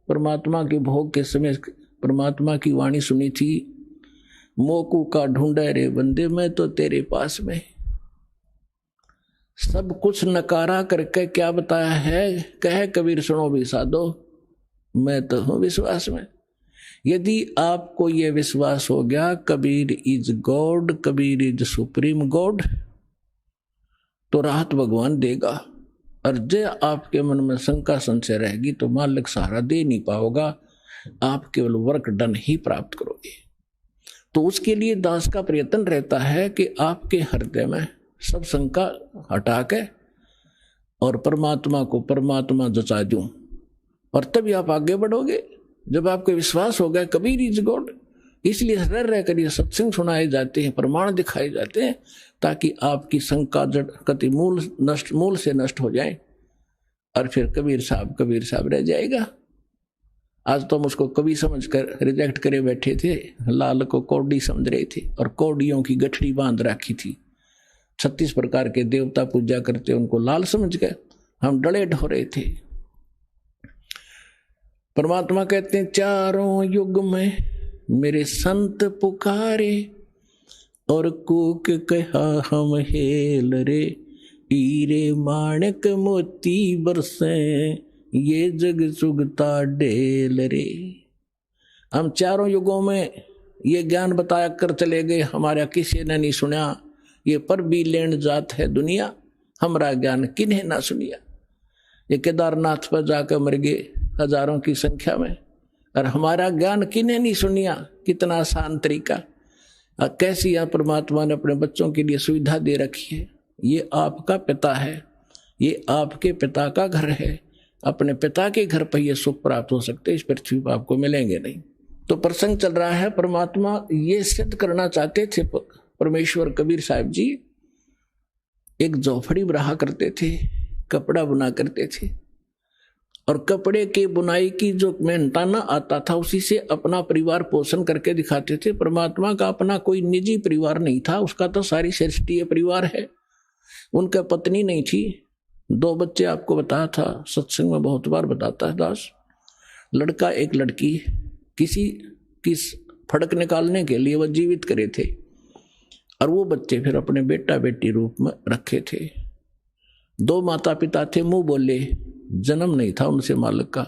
परमात्मा के भोग के समय परमात्मा की वाणी सुनी थी, मोकू का ढूंढे रे बंदे मैं तो तेरे पास में। सब कुछ नकारा करके क्या बताया है? कहे कबीर सुनो भी साधो, मैं तो हूं विश्वास में। यदि आपको यह विश्वास हो गया Kabir is God, Kabir is supreme God, तो राहत भगवान देगा। और जो आपके मन में शंका संशय रहेगी तो मालिक सहारा दे नहीं पाओगा, आप केवल वर्क डन ही प्राप्त करोगे। तो उसके लिए दास का प्रयत्न रहता है कि आपके हृदय में सब शंका हटा के और परमात्मा को परमात्मा जचा दूं, और तभी आप आगे बढ़ोगे। जब आपको विश्वास हो गया कबीर इज गॉड, इसलिए रह कर ये सत्संग सुनाए जाते हैं, प्रमाण दिखाए जाते हैं, ताकि आपकी शंका जड़ कति मूल से नष्ट हो जाए और फिर कबीर साहब रह जाएगा। आज तो हम उसको कवि समझ कर रिजेक्ट करे बैठे थे, लाल को कौड़ी समझ रहे थे और कौड़ियों की गठड़ी बांध रखी थी। 36 प्रकार के देवता पूजा करते उनको लाल समझ गए, हम डले ढो रहे थे। परमात्मा कहते हैं चारों युग में मेरे संत पुकारे और कूक कहा हम हेल रे, हीरे माणक मोती बरसे ये जग सुगता डेल रे। हम चारों युगों में ये ज्ञान बताया कर चले गए, हमारा किसी ने नहीं सुना। ये पर भी लेन जात है दुनिया, हमारा ज्ञान किन्हें ना सुनिया। ये केदारनाथ पर जाकर मर गए हजारों की संख्या में, और हमारा ज्ञान किन्हें नहीं सुनिया। कितना आसान तरीका, कैसी यह परमात्मा ने अपने बच्चों के लिए सुविधा दे रखी है। ये आपका पिता है, ये आपके पिता का घर है। अपने पिता के घर पर यह सुख प्राप्त हो सकते, इस पृथ्वी पर आपको मिलेंगे नहीं। तो प्रसंग चल रहा है, परमात्मा ये सिद्ध करना चाहते थे। परमेश्वर कबीर साहब जी एक झोपड़ी रहा करते थे, कपड़ा बुना करते थे, और कपड़े के बुनाई की जो मेहनताना आता था उसी से अपना परिवार पोषण करके दिखाते थे। परमात्मा का अपना कोई निजी परिवार नहीं था, उसका तो सारी सृष्टि परिवार है। उनका पत्नी नहीं थी, 2 बच्चे आपको बताया था, सत्संग में बहुत बार बताता है दास। लड़का एक लड़की, किसी की फड़क निकालने के लिए वह जीवित करे थे, और वो बच्चे फिर अपने बेटा बेटी रूप में रखे थे। 2 माता पिता थे, मुंह बोले, जन्म नहीं था उनसे मालिक का,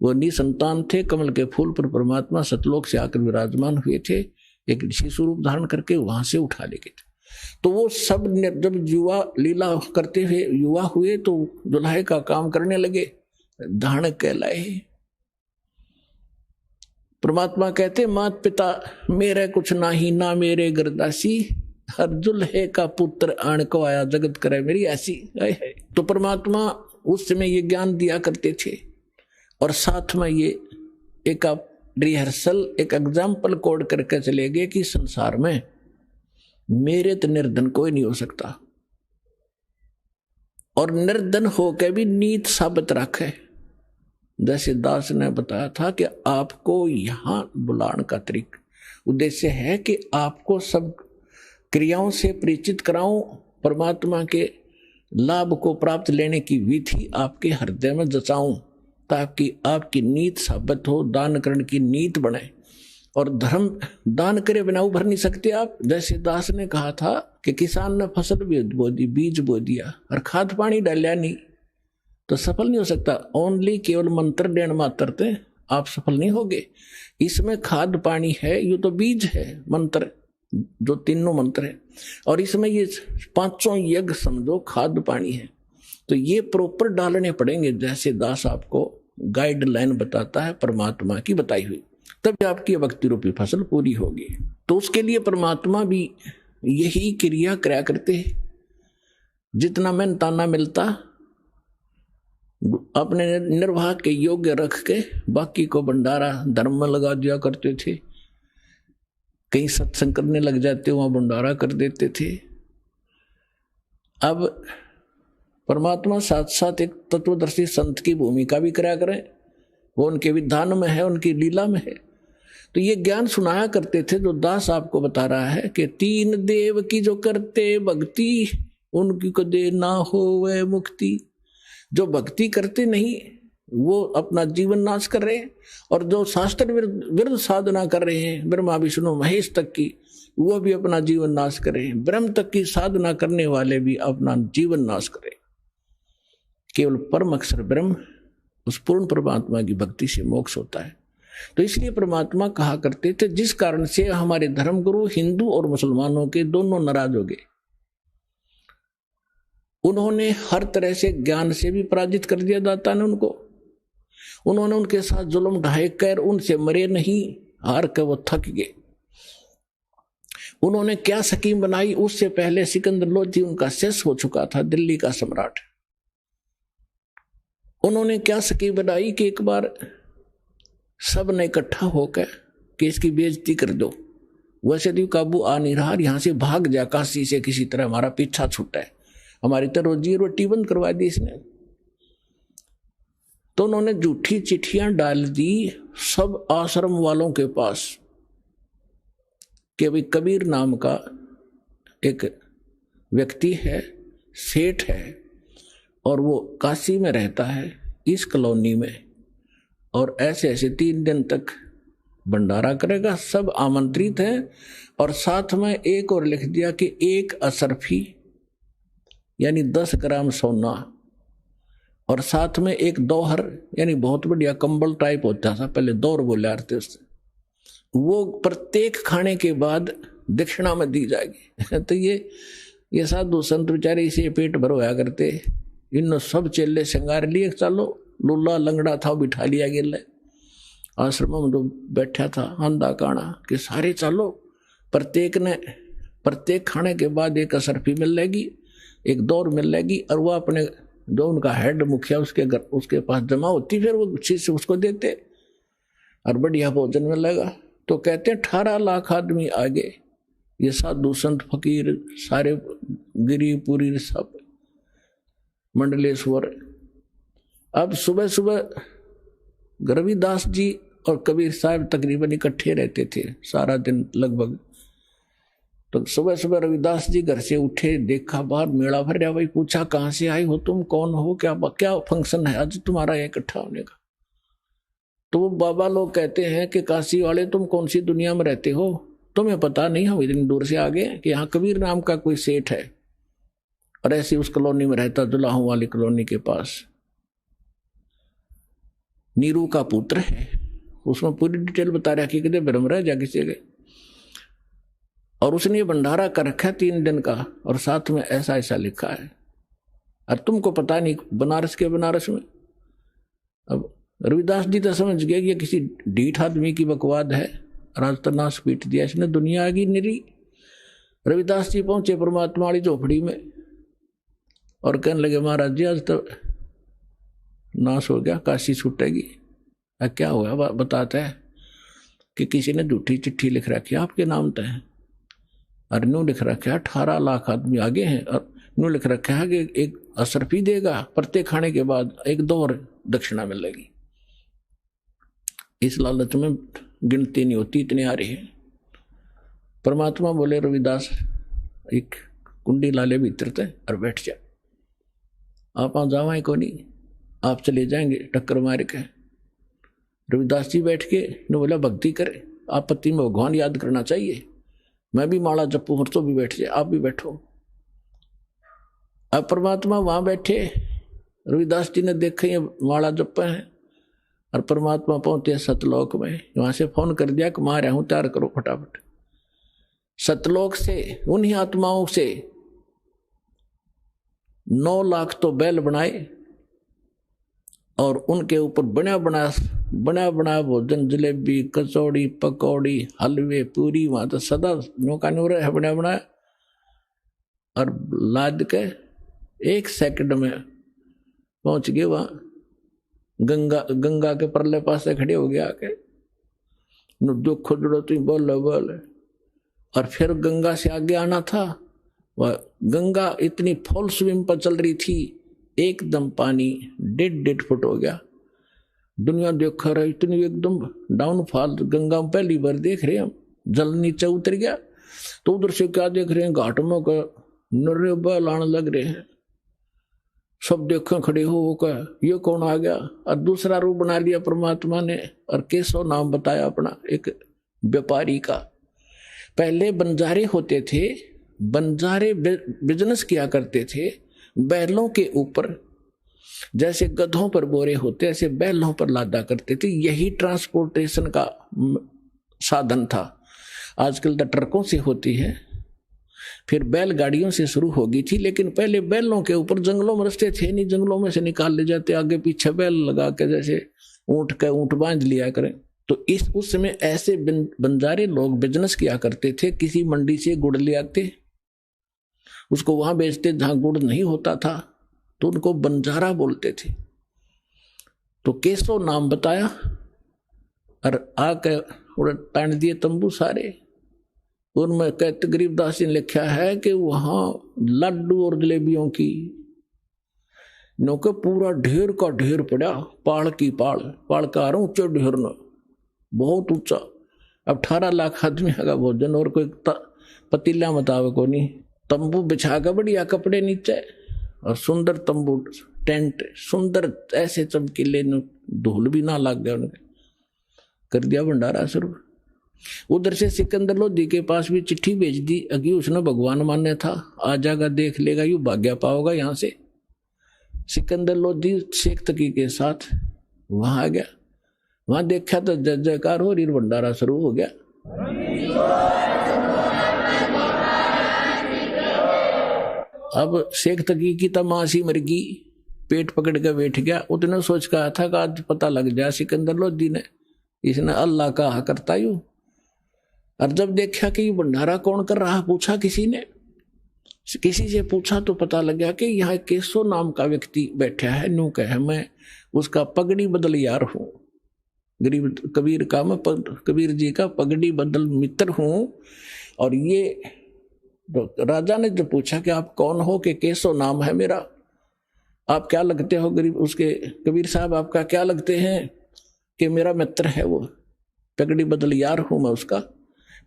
वो निसंतान थे। कमल के फूल पर परमात्मा सतलोक से आकर विराजमान हुए थे, एक शिशु रूप धारण करके वहां से उठा ले गए थे। तो वो सब जब युवा लीला करते हुए युवा हुए तो दुल्हे का काम करने लगे, धारण कहलाए। परमात्मा कहते मात पिता मेरे कुछ नाही, ना मेरे गरदासी, हर दुल्हे का पुत्र आण को आया, जगत करे मेरी ऐसी। तो परमात्मा उस समय ये ज्ञान दिया करते थे, और साथ में ये एक रिहर्सल, एक एग्जाम्पल कोड करके चले गए कि संसार में मेरे तो निर्धन कोई नहीं हो सकता, और निर्धन होकर भी नीत साबित रखे। जैसे दास ने बताया था कि आपको यहां बुलाने का तरीका उद्देश्य है कि आपको सब क्रियाओं से परिचित कराऊं, परमात्मा के लाभ को प्राप्त लेने की विधि आपके हृदय में जचाऊं, ताकि आपकी नीत साबित हो, दान करने की नीत बने। और धर्म दान करे बिना उभर नहीं सकते आप। जैसे दास ने कहा था कि किसान ने फसल भी बो दी, बीज बो दिया और खाद पानी डालिया नहीं, तो सफल नहीं हो सकता। ओनली केवल मंत्र देण मात्र थे आप सफल नहीं होगे। इसमें खाद पानी है, ये तो बीज है, मंत्र जो तीनों मंत्र है, और इसमें ये 5 यज्ञ समझो खाद पानी है। तो ये प्रॉपर डालने पड़ेंगे। जैसे दास आपको गाइडलाइन बताता है परमात्मा की बताई हुई, तब आपकी भक्ति रूपी फसल पूरी होगी। तो उसके लिए परमात्मा भी यही क्रिया कराया करते हैं। जितना मेहनताना मिलता अपने निर्वाह के योग्य रख के बाकी को भंडारा धर्म में लगा दिया करते थे। कहीं सत्संग करने लग जाते वहां भंडारा कर देते थे। अब परमात्मा साथ साथ एक तत्वदर्शी संत की भूमिका भी कराया करें, वो उनके विधान में है, उनकी लीला में है। तो ये ज्ञान सुनाया करते थे जो दास आपको बता रहा है कि तीन देव की जो करते भक्ति, उनकी को दे ना हो वह मुक्ति। जो भक्ति करते नहीं वो अपना जीवन नाश कर रहे हैं, और जो शास्त्र विरुद्ध साधना कर रहे हैं ब्रह्मा विष्णु महेश तक की, वो भी अपना जीवन नाश कर रहे हैं। ब्रह्म तक की साधना करने वाले भी अपना जीवन नाश करें। केवल परम अक्षर ब्रह्म, उस पूर्ण परमात्मा की भक्ति से मोक्ष होता है। तो इसलिए परमात्मा कहा करते थे, जिस कारण से हमारे धर्मगुरु हिंदू और मुसलमानों के दोनों नाराज हो गए। उन्होंने हर तरह से ज्ञान से भी पराजित कर दिया दाता ने उनको। उन्होंने उनके साथ जुल्म ढाए कर उनसे मरे नहीं, हार कर वो थक गए। उन्होंने क्या स्कीम बनाई, उससे पहले सिकंदर लोधी उनका शेष हो चुका था, दिल्ली का सम्राट। उन्होंने क्या स्कीम बनाई कि एक बार सब ने इकट्ठा होकर कि इसकी बेइज्जती कर दो, वैसे तो काबू आ नहीं रहा, यहां से भाग जा काशी से, किसी तरह हमारा पीछा छूटा है, हमारी तो रोजी रोटी बंद करवा दी इसने। तो उन्होंने झूठी चिट्ठियां डाल दी सब आश्रम वालों के पास कि भाई कबीर नाम का एक व्यक्ति है, सेठ है, और वो काशी में रहता है इस कॉलोनी में, और ऐसे ऐसे 3 दिन तक भंडारा करेगा, सब आमंत्रित हैं। और साथ में एक और लिख दिया कि 1 असरफी यानी 10 ग्राम सोना, और साथ में एक दोहर यानी बहुत बढ़िया कंबल टाइप होता था पहले, दौर बोले आते उससे, वो प्रत्येक खाने के बाद दक्षिणा में दी जाएगी। तो ये साधु संत बेचारे इसे पेट भर होया करते। इन सब चेले श्रृंगार लिए, चलो लुल्ला लंगड़ा था बिठा लिया गया आश्रम में, जो बैठा था आंधा काना कि सारे चलो, प्रत्येक खाने के बाद 1 असरफी मिल लेगी, 1 दौर मिल लेगी, और वो अपने जो उनका हेड मुखिया उसके पास जमा होती, फिर वो चीज से उसको देते और बढ़िया भोजन मिलेगा। तो कहते हैं 18 लाख आदमी आगे, ये साधु संत फकीर सारे गिरीपुरी सब मंडलेश्वर। अब सुबह सुबह रविदास जी और कबीर साहब तकरीबन इकट्ठे रहते थे सारा दिन लगभग। तो सुबह सुबह रविदास जी घर से उठे, देखा बाहर मेला भर रहा, भाई पूछा कहाँ से आए हो तुम, कौन हो, क्या फंक्शन है आज तुम्हारा इकट्ठा होने का। तो वो बाबा लोग कहते हैं कि काशी वाले तुम कौन सी दुनिया में रहते हो, तुम्हें पता नहीं, हम इतनी दूर से आ गए कि यहाँ कबीर नाम का कोई सेठ है, और ऐसी उस कॉलोनी में रहता, दुलाहों वाली कॉलोनी के पास, नीरू का पुत्र है। उसमें पूरी डिटेल बता रहा कि कितने ब्रह्म रह जा किसी गए, और उसने ये भंडारा कर रखा है 3 दिन का, और साथ में ऐसा ऐसा लिखा है, और तुमको पता नहीं बनारस में। अब रविदास जी तो समझ गए कि ये किसी ढीठ आदमी की बकवाद है, राज तो नाश पीट दिया इसने, दुनिया आ गई निरी। रविदास जी पहुंचे परमात्मा वाली झोपड़ी में और कहने लगे महाराज जी आज तो नाश हो गया, काशी छूटेगी। क्या हुआ बताता है कि किसी ने झूठी चिट्ठी लिख रखी आपके नाम तय है, और न्यू लिख रखा है 18 लाख आदमी आगे हैं, और न्यू लिख रखा है कि 1 असरफी देगा, प्रत्येक खाने के बाद 1 दौर दक्षिणा मिलेगी। इस लालच में गिनती नहीं होती, इतने आ रही है। परमात्मा बोले रविदास एक कुंडी लाले भीतर थे और बैठ जा, आप वहां जावाएं को नहीं, आप चले जाएंगे टक्कर मार के। रविदास जी बैठ के ने बोला भक्ति करे, आपत्ति में भगवान याद करना चाहिए, मैं भी माला जपू, तो भी बैठ जाए, आप भी बैठो। अब परमात्मा वहां बैठे, रविदास जी ने देखा ये माला जप है, और परमात्मा पहुंचे सतलोक में। वहां से फोन कर दिया कि मां रहा हूं, तैयार करो फटाफट। सतलोक से उन्हीं आत्माओं से 9 लाख तो बैल बनाए, और उनके ऊपर बना बना भोजन, जलेबी, कचौड़ी, पकौड़ी, हलवे, पूरी, वहां तो सदा नौका नूर है बना बनाया, और लाद के 1 सेकंड में पहुंच गए वहां। गंगा के परले पास खड़े हो गया आके, दुख जुड़ो तुम बोल। और फिर गंगा से आगे आना था। वह गंगा इतनी फुल स्विम पर चल रही थी, एकदम पानी 1.5 फुट हो गया। दुनिया देख रहा, इतनी एकदम डाउनफॉल गंगा में पहली बार देख रहे हैं हम। जल नीचे उतर गया तो उधर से क्या देख रहे हैं, घाट में का नर्रे बैल आने लग रहे हैं। सब देखें खड़े होकर, ये कौन आ गया। और दूसरा रूप बना लिया परमात्मा ने, और केशव नाम बताया अपना, एक व्यापारी का। पहले बंजारे होते थे, बंजारे बिजनेस किया करते थे बैलों के ऊपर, जैसे गधों पर बोरे होते ऐसे बैलों पर लादा करते थे। यही ट्रांसपोर्टेशन का साधन था। आजकल तो ट्रकों से होती है, फिर बैलगाड़ियों से शुरू होगी थी, लेकिन पहले बैलों के ऊपर, जंगलों में रास्ते थे नहीं, जंगलों में से निकाल ले जाते, आगे पीछे बैल लगा के जैसे ऊंट बांध लिया करें। तो उस समय ऐसे बंजारे लोग बिजनेस किया करते थे। किसी मंडी से गुड़ ले आते, उसको वहां बेचते जहां गुड़ नहीं होता था, तो उनको बंजारा बोलते थे। तो केशव नाम बताया और आके तान दिए तंबू सारे। उनमें कहते गरीबदास जी ने लिखा है कि वहां लड्डू और जलेबियों की नौके पूरा ढेर का ढेर पड़ा, पाड़ की पाड़ का ऊंचे ढेर न, बहुत ऊंचा। अब 18 लाख आदमी का भोजन, और कोई पतीला मुताबिक को नहीं। तंबू बिछा कर बढ़िया कपड़े नीचे, और सुंदर तंबू टेंट, सुंदर ऐसे चमकीले, धूल भी ना लग गया उनके, कर दिया भंडारा शुरू। उधर से सिकंदर लोधी के पास भी चिट्ठी भेज दी, अगी उसने भगवान मान्य था, आ जाएगा देख लेगा, यू भाग्य पाओगा यहां से। सिकंदर लोधी शेख तकी के साथ वहां आ गया। वहां देखा तो जय जयकार हो रही, भंडारा शुरू हो गया। अब शेख तकी की तो मासी मर गई, पेट पकड़ के बैठ गया। उतने सोच कहा था कि आज पता लग जाए सिकंदर लोधी ने, इसने अल्लाह का करता यू। और जब देखा कि भंडारा कौन कर रहा, पूछा किसी से पूछा तो पता लगा कि यहाँ केशव नाम का व्यक्ति बैठा है। न्यू कहे मैं उसका पगड़ी बदल यार हूं, गरीब कबीर का, मैं कबीर जी का पगड़ी बदल मित्र हूं। और ये राजा ने जो पूछा कि आप कौन हो, कि केशव नाम है मेरा, आप क्या लगते हो गरीब, उसके कबीर साहब आपका क्या लगते हैं, कि मेरा मित्र है वो, पगड़ी बदल यार हूं मैं उसका।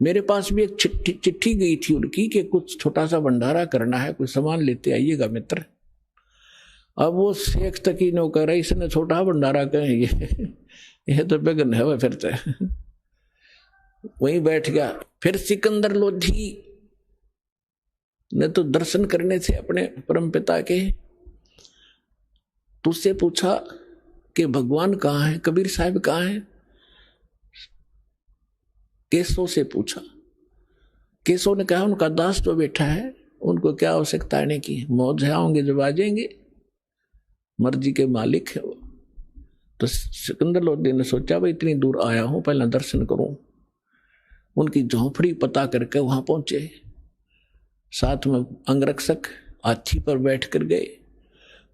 मेरे पास भी एक चिट्ठी गई थी उनकी कि कुछ छोटा सा भंडारा करना है, कुछ सामान लेते आइएगा मित्र। अब वो शेख तकी ने कह रहा, इसने छोटा भंडारा कहे, ये तो बेगन है वह। फिर तो वहीं बैठ गया। फिर सिकंदर लोधी ने तो दर्शन करने थे अपने परम पिता के, तो उससे पूछा कि भगवान कहाँ है, कबीर साहब कहाँ है। केशव से पूछा, केशव ने कहा उनका दास तो बैठा है, उनको क्या आवश्यकता आने की, मौज आएंगे जब आ जाएंगे, मर्जी के मालिक है वो। तो सिकंदर लोधी ने सोचा भाई इतनी दूर आया हूं, पहले दर्शन करूं। उनकी झोपड़ी पता करके वहां पहुंचे, साथ में अंगरक्षक हाथी पर बैठ कर गए।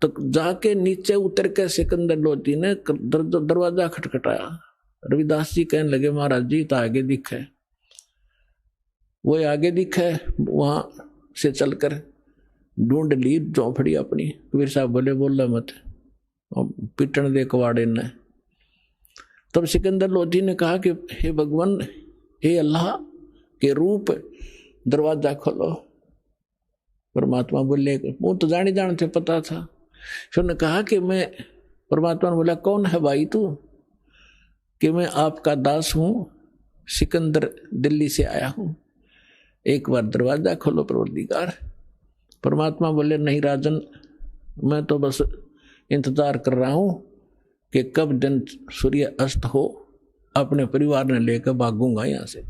तो जाके नीचे उतर के सिकंदर लोधी ने दरवाजा खटखटाया। रविदास जी कहने लगे महाराज जी तो आगे दिखे, वो आगे दिखे, वहां से चलकर ढूंढ ली झोपड़ी अपनी। कबीर साहब बोले बोला मत, पिटन दे कवाड़े ने। तब सिकंदर लोधी ने कहा कि हे भगवान, हे अल्लाह के रूप, दरवाजा खोलो। परमात्मा बोले, वो तो जाने थे पता था। फिर उन्होंने कहा कि मैं, परमात्मा ने बोला कौन है भाई तू, कि मैं आपका दास हूं, सिकंदर दिल्ली से आया हूं, एक बार दरवाजा खोलो परवरदिगार। परमात्मा बोले नहीं राजन, मैं तो बस इंतजार कर रहा हूं कि कब दिन सूर्य अस्त हो, अपने परिवार ने लेकर भागूंगा यहां से,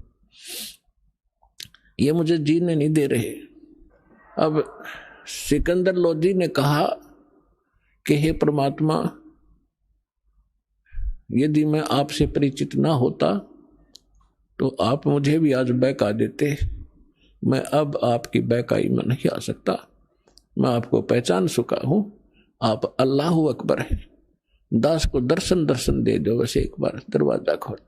ये मुझे जीने नहीं दे रहे। अब सिकंदर लोधी ने कहा कि हे परमात्मा, यदि मैं आपसे परिचित ना होता तो आप मुझे भी आज बहका देते। मैं अब आपकी बहकाई में नहीं आ सकता। मैं आपको पहचान चुका हूं, आप अल्लाह अकबर हैं। दास को दर्शन दे दो, बस एक बार दरवाजा खोल।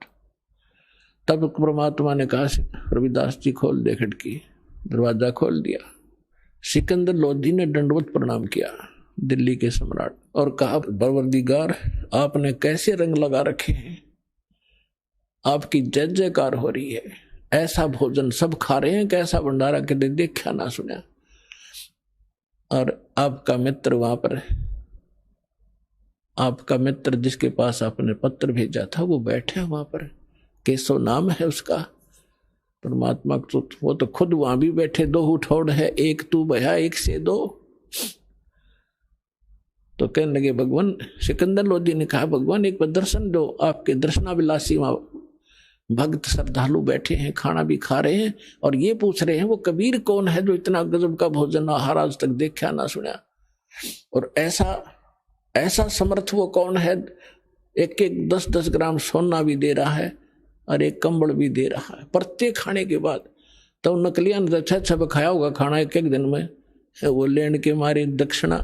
तब परमात्मा ने कहा, रविदास जी खोल दे खिड़की। दरवाजा खोल दिया। सिकंदर लोधी ने दंडवत प्रणाम किया दिल्ली के सम्राट और कहा, परवरदिगार आपने कैसे रंग लगा रखे हैं, आपकी जय जयकार हो रही है। ऐसा भोजन सब खा रहे हैं, कैसा भंडारा कदे देखा ना सुना। और आपका मित्र वहां पर, आपका मित्र जिसके पास आपने पत्र भेजा था वो बैठे वहां पर, केशव नाम है उसका। परमात्मा तो वो तो खुद वहां भी बैठे, दो उठौड़ है एक तू भया एक से दो। तो कहने लगे भगवान, सिकंदर लोधी ने कहा भगवान एक बार दर्शन दो। आपके दर्शनाभिलाषी वहां भक्त श्रद्धालु बैठे हैं, खाना भी खा रहे हैं और ये पूछ रहे हैं वो कबीर कौन है जो इतना गजब का भोजन आहार आज तक देखा ना सुना। और ऐसा समर्थ वो कौन है, एक 10-10 ग्राम सोना भी दे रहा है और एक कंबल भी दे रहा है प्रत्येक खाने के बाद। तो नकलिया ने अच्छा खाया होगा खाना एक दिन में, वो लेने के मारे दक्षिणा।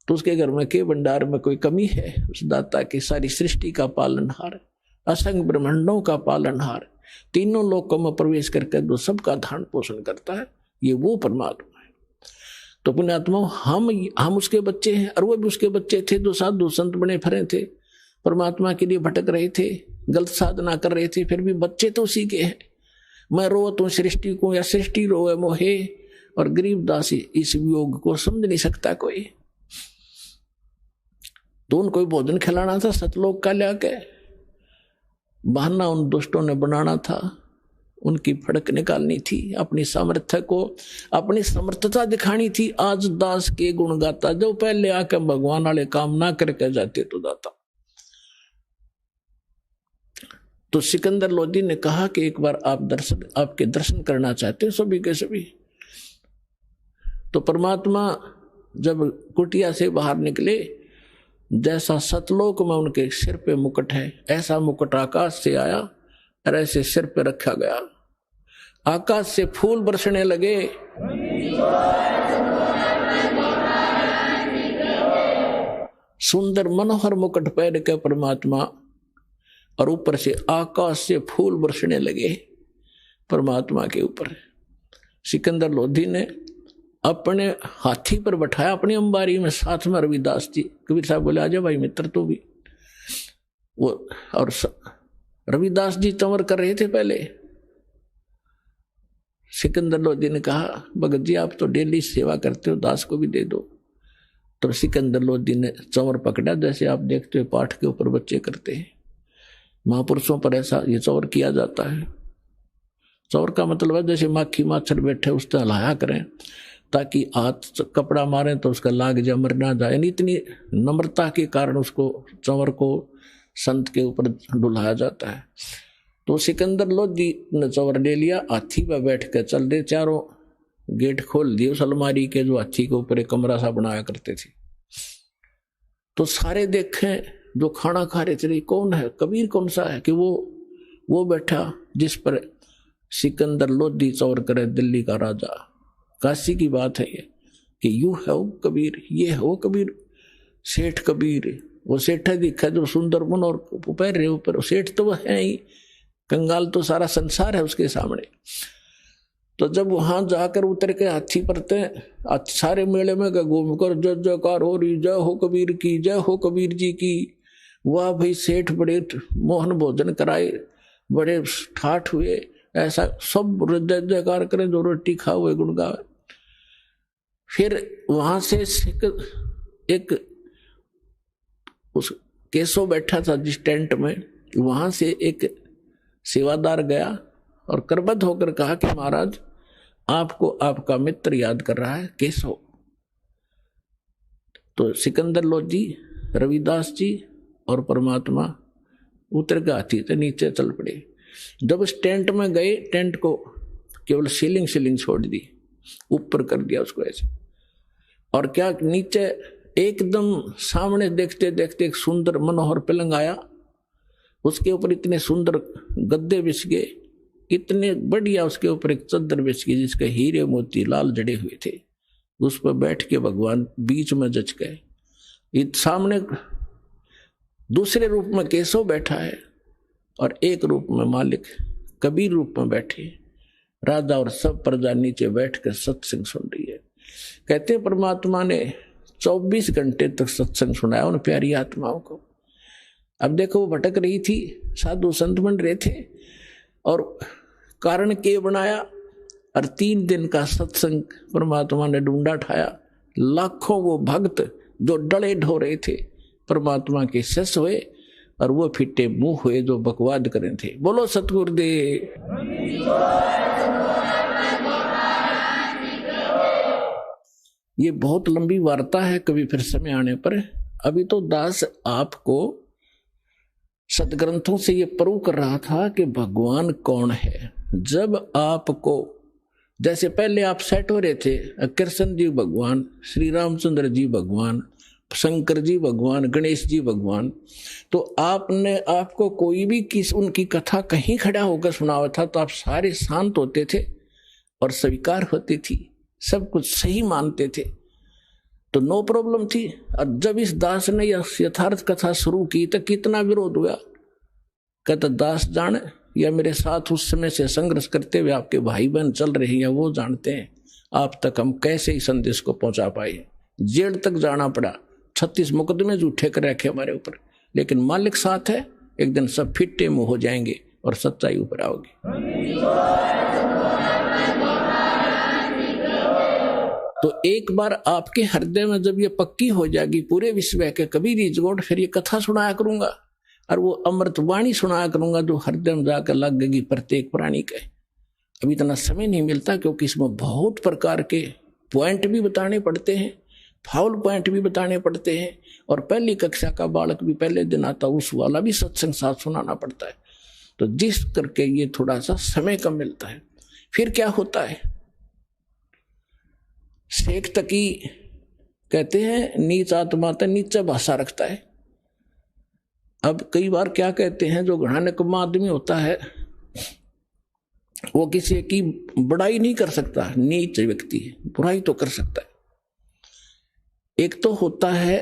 तो उसके घर में के भंडार में कोई कमी है? उस दाता की सारी सृष्टि का पालनहार, असंख्य ब्रह्मांडों का पालनहार, तीनों लोकों में प्रवेश करके जो सबका धारण पोषण करता है, ये वो परमात्मा है। तो पुण्यात्मा हम उसके बच्चे हैं और वो भी उसके बच्चे थे जो साधु संत बने फिरे थे, परमात्मा के लिए भटक रहे थे, गलत साधना कर रहे थे, फिर भी बच्चे तो उसी के हैं। मैं रोवत हूं सृष्टि को या सृष्टि रोवे मोहे, और गरीब दासी इस वियोग को समझ नहीं सकता कोई। तो उनको भोजन खिलाना था सतलोक का लाके, बहाना उन दुष्टों ने बनाना था, उनकी फड़क निकालनी थी, अपनी सामर्थ्य को, अपनी समर्थता दिखानी थी। आज दास के गुण गाता, जो पहले आकर भगवान वाले काम ना करके जाते तो दाता। तो सिकंदर लोधी ने कहा कि एक बार आपके दर्शन करना चाहते हैं सभी के सभी। तो परमात्मा जब कुटिया से बाहर निकले, जैसा सतलोक में उनके सिर पे मुकुट है, ऐसा मुकुट आकाश से आया और ऐसे सिर पे रखा गया। आकाश से फूल बरसने लगे। सुंदर मनोहर मुकुट पहन के परमात्मा, और ऊपर से आकाश से फूल बरसने लगे परमात्मा के ऊपर। सिकंदर लोधी ने अपने हाथी पर बैठाया अपनी अंबारी में, साथ में रविदास जी। कबीर साहब बोले आजा भाई मित्र तू भी। वो और रविदास जी चंवर कर रहे थे पहले। सिकंदर लोधी ने कहा भगत जी आप तो डेली सेवा करते हो, दास को भी दे दो। तो सिकंदर लोधी ने चंवर पकड़ा, जैसे आप देखते हो पाठ के ऊपर बच्चे करते हैं, महापुरुषों पर ऐसा ये चौर किया जाता है। चौर का मतलब है जैसे माखी माछर बैठे उस तरह हलाया करें, ताकि हाथ कपड़ा मारें तो उसका लाग जाए, मर ना जाए। यानी इतनी नम्रता के कारण उसको चौर को संत के ऊपर डुलाया जाता है। तो सिकंदर लोधी ने चौर ले लिया, हाथी पर बैठ कर चल रहे, चारों गेट खोल दिए उस अलमारी के जो हाथी के ऊपर एक कमरा सा बनाया करते थे। तो सारे देखें जो खाना खा रहे थे, कौन है कबीर कौन सा है, कि वो बैठा जिस पर सिकंदर लोधी चौर करे, दिल्ली का राजा। काशी की बात है ये कि यू है वो कबीर, ये है वो कबीर, सेठ कबीर। वो सेठा दिखा जो सुंदर मन और पैर रहे ऊपर, सेठ तो वो है ही, कंगाल तो सारा संसार है उसके सामने। तो जब वहां जाकर उतर के हाथी पर थे, सारे मेले में घूम कर जय जयकार हो रही, जय हो कबीर की, जय हो कबीर जी की। वाह भाई सेठ बड़े मोहन भोजन कराए, बड़े ठाठ हुए, ऐसा सब जय जयकार करें, जो रोटी खा हुए गुण गावे। फिर वहां से एक उस केशव बैठा था जिस टेंट में, वहां से एक सेवादार गया और करबद्ध होकर कहा कि महाराज आपको आपका मित्र याद कर रहा है केशव। तो सिकंदर लोधी, रविदास जी और परमात्मा उतर के हाथी से नीचे चल पड़े। जब उस टेंट में गए, टेंट को केवल सीलिंग छोड़ दी, ऊपर कर दिया उसको ऐसे। और क्या नीचे एकदम सामने देखते देखते एक सुंदर मनोहर पलंग आया उसके ऊपर इतने सुंदर गद्दे बिछ गए, इतने बढ़िया, उसके ऊपर एक चद्दर बिछ गई जिसके हीरे मोती लाल जड़े हुए थे। उस पर बैठ के भगवान बीच में जच गए। सामने दूसरे रूप में केशव बैठा है और एक रूप में मालिक कबीर रूप में बैठे। राजा और सब प्रजा नीचे बैठ कर सत्संग सुन रही है। कहते हैं परमात्मा ने 24 घंटे तक सत्संग सुनाया उन प्यारी आत्माओं को। अब देखो वो भटक रही थी, साधु संत बन रहे थे और कारण के बनाया और 3 दिन का सत्संग परमात्मा ने ढूंढा ठाया। लाखों वो भक्त जो डले ढो रहे थे परमात्मा के शिष्य हुए और वो फिटे मुंह हुए जो बकवाद करें थे। बोलो सतगुरुदेव। ये बहुत लंबी वार्ता है, कभी फिर समय आने पर। अभी तो दास आपको सदग्रंथों से ये प्रूव कर रहा था कि भगवान कौन है। जब आपको, जैसे पहले आप सेट हो रहे थे, कृष्ण जी भगवान, श्री रामचंद्र जी भगवान, शंकर जी भगवान, गणेश जी भगवान, तो आपने आपको कोई भी उनकी कथा कहीं खड़ा होकर सुनावा था तो आप सारे शांत होते थे और स्वीकार होती थी, सब कुछ सही मानते थे, तो नो प्रॉब्लम थी। और जब इस दास ने यथार्थ कथा शुरू की तो कितना विरोध हुआ। कहता दास जाने या मेरे साथ उस समय से संघर्ष करते हुए आपके भाई बहन चल रहे हैं, वो जानते हैं आप तक हम कैसे ही संदेश को पहुंचा पाए। जेल तक जाना पड़ा, 36 मुकदमे झूठे कर रखे हमारे ऊपर, लेकिन मालिक साथ है। एक दिन सब फिट्टे मुंह हो जाएंगे और सच्चाई ऊपर आओगी। तो एक बार आपके हृदय में जब ये पक्की हो जाएगी पूरे विश्व के कबीर इज गॉड, फिर ये कथा सुनाया करूंगा और वो अमृत वाणी सुनाया करूंगा जो हृदय में जाकर लगेगी प्रत्येक प्राणी के। अभी इतना समय नहीं मिलता क्योंकि इसमें बहुत प्रकार के पॉइंट भी बताने पड़ते हैं, फाउल पॉइंट भी बताने पड़ते हैं, और पहली कक्षा का बालक भी पहले दिन आता उस वाला भी सत्संग साथ सुनाना पड़ता है। तो जिस करके ये थोड़ा सा समय कम मिलता है। फिर क्या होता है, शेख तकी कहते हैं नीच आत्मा तो नीचा भाषा रखता है। अब कई बार क्या कहते हैं, जो घना निकम्मा आदमी होता है वो किसी की बड़ाई नहीं कर सकता, नीच व्यक्ति बुराई तो कर सकता है। एक तो होता है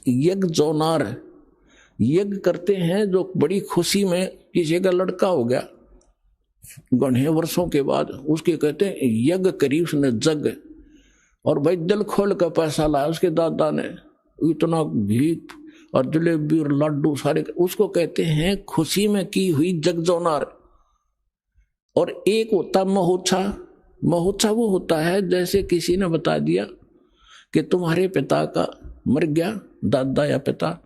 यज्ञ जोनार, यज्ञ करते हैं जो बड़ी खुशी में, किसी का लड़का हो गया घने वर्षों के बाद, उसके कहते हैं यज्ञ करी उसने जग, और भाई दिल खोल कर पैसा लाया उसके दादा ने, इतना घी और जलेबी और लड्डू सारे, उसको कहते हैं खुशी में की हुई जग जोनार। और एक होता महोत्सा, महोत्सा वो होता है जैसे किसी ने बता दिया कि तुम्हारे पिता का मर गया, दादा या पिता,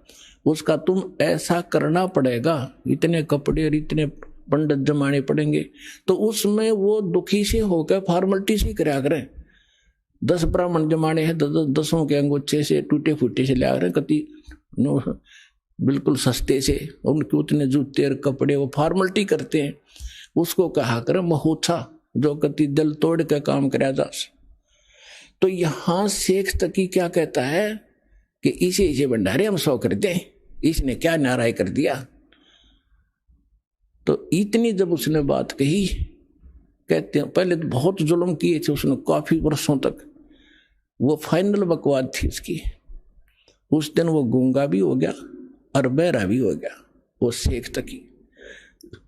उसका तुम ऐसा करना पड़ेगा, इतने कपड़े और इतने पंडित जमाने पड़ेंगे, तो उसमें वो दुखी से होकर फॉर्मेलिटी से कराया करें। 10 ब्राह्मण जमाने हैं, 10 के अंगोछे से टूटे फूटे से लिया करें, कति बिल्कुल सस्ते से, उनके उतने जूते और कपड़े वो फॉर्मेलिटी करते हैं, उसको कहा करें महोत्सा, जो कति दिल तोड़ के काम कराया जा। तो यहां शेख तकी क्या कहता है कि इसे भंडारे हम 100 कर दें, इसने क्या नाराय कर दिया। तो इतनी जब उसने बात कही, कहते हैं पहले तो बहुत जुल्म किए थे उसने काफी वर्षों तक, वो फाइनल बकवाद थी उसकी। उस दिन वो गूंगा भी हो गया और बहरा भी हो गया वो शेख तकी।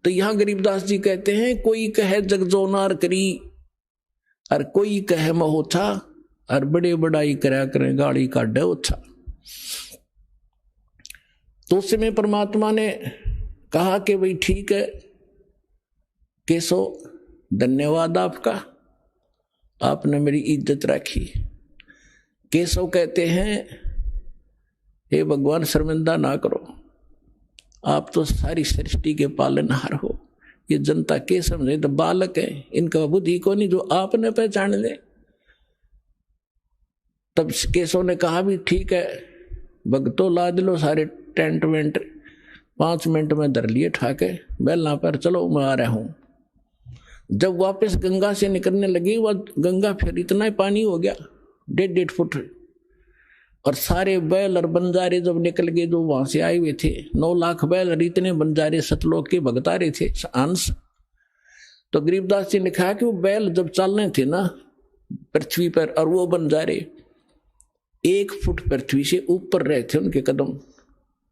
तो यहां गरीबदास जी कहते हैं कोई कहे जगजोनार करी और कोई कहे महोत्सा, और बड़े बड़ाई करा करें गाड़ी का डोछा। तो उस समय परमात्मा ने कहा कि भाई ठीक है केशव, धन्यवाद आपका, आपने मेरी इज्जत रखी। केशव कहते हैं हे भगवान शर्मिंदा ना करो, आप तो सारी सृष्टि के पालनहार हो, ये जनता के समझे तो बालक है, इनका बुद्धि को नहीं जो आपने पहचान ले। तब केशव ने कहा भी ठीक है भगतो, लाद लो सारे टेंट वेंट, 5 मिनट में धर लिए ठाके बेलना पर, चलो मैं आ रहा हूं। जब वापस गंगा से निकलने लगी, वह गंगा फिर इतना ही पानी हो गया 1.5 फुट, और सारे बैल और बंजारे जब निकल गए जो वहां से आए हुए थे, 9 लाख बैल और इतने बंजारे सतलोक के भगतारे थे अंश। तो गरीबदास जी ने कहा कि वो बैल जब चलने थे ना पृथ्वी पर, और वो बंजारे 1 फुट पृथ्वी से ऊपर रहे थे उनके कदम,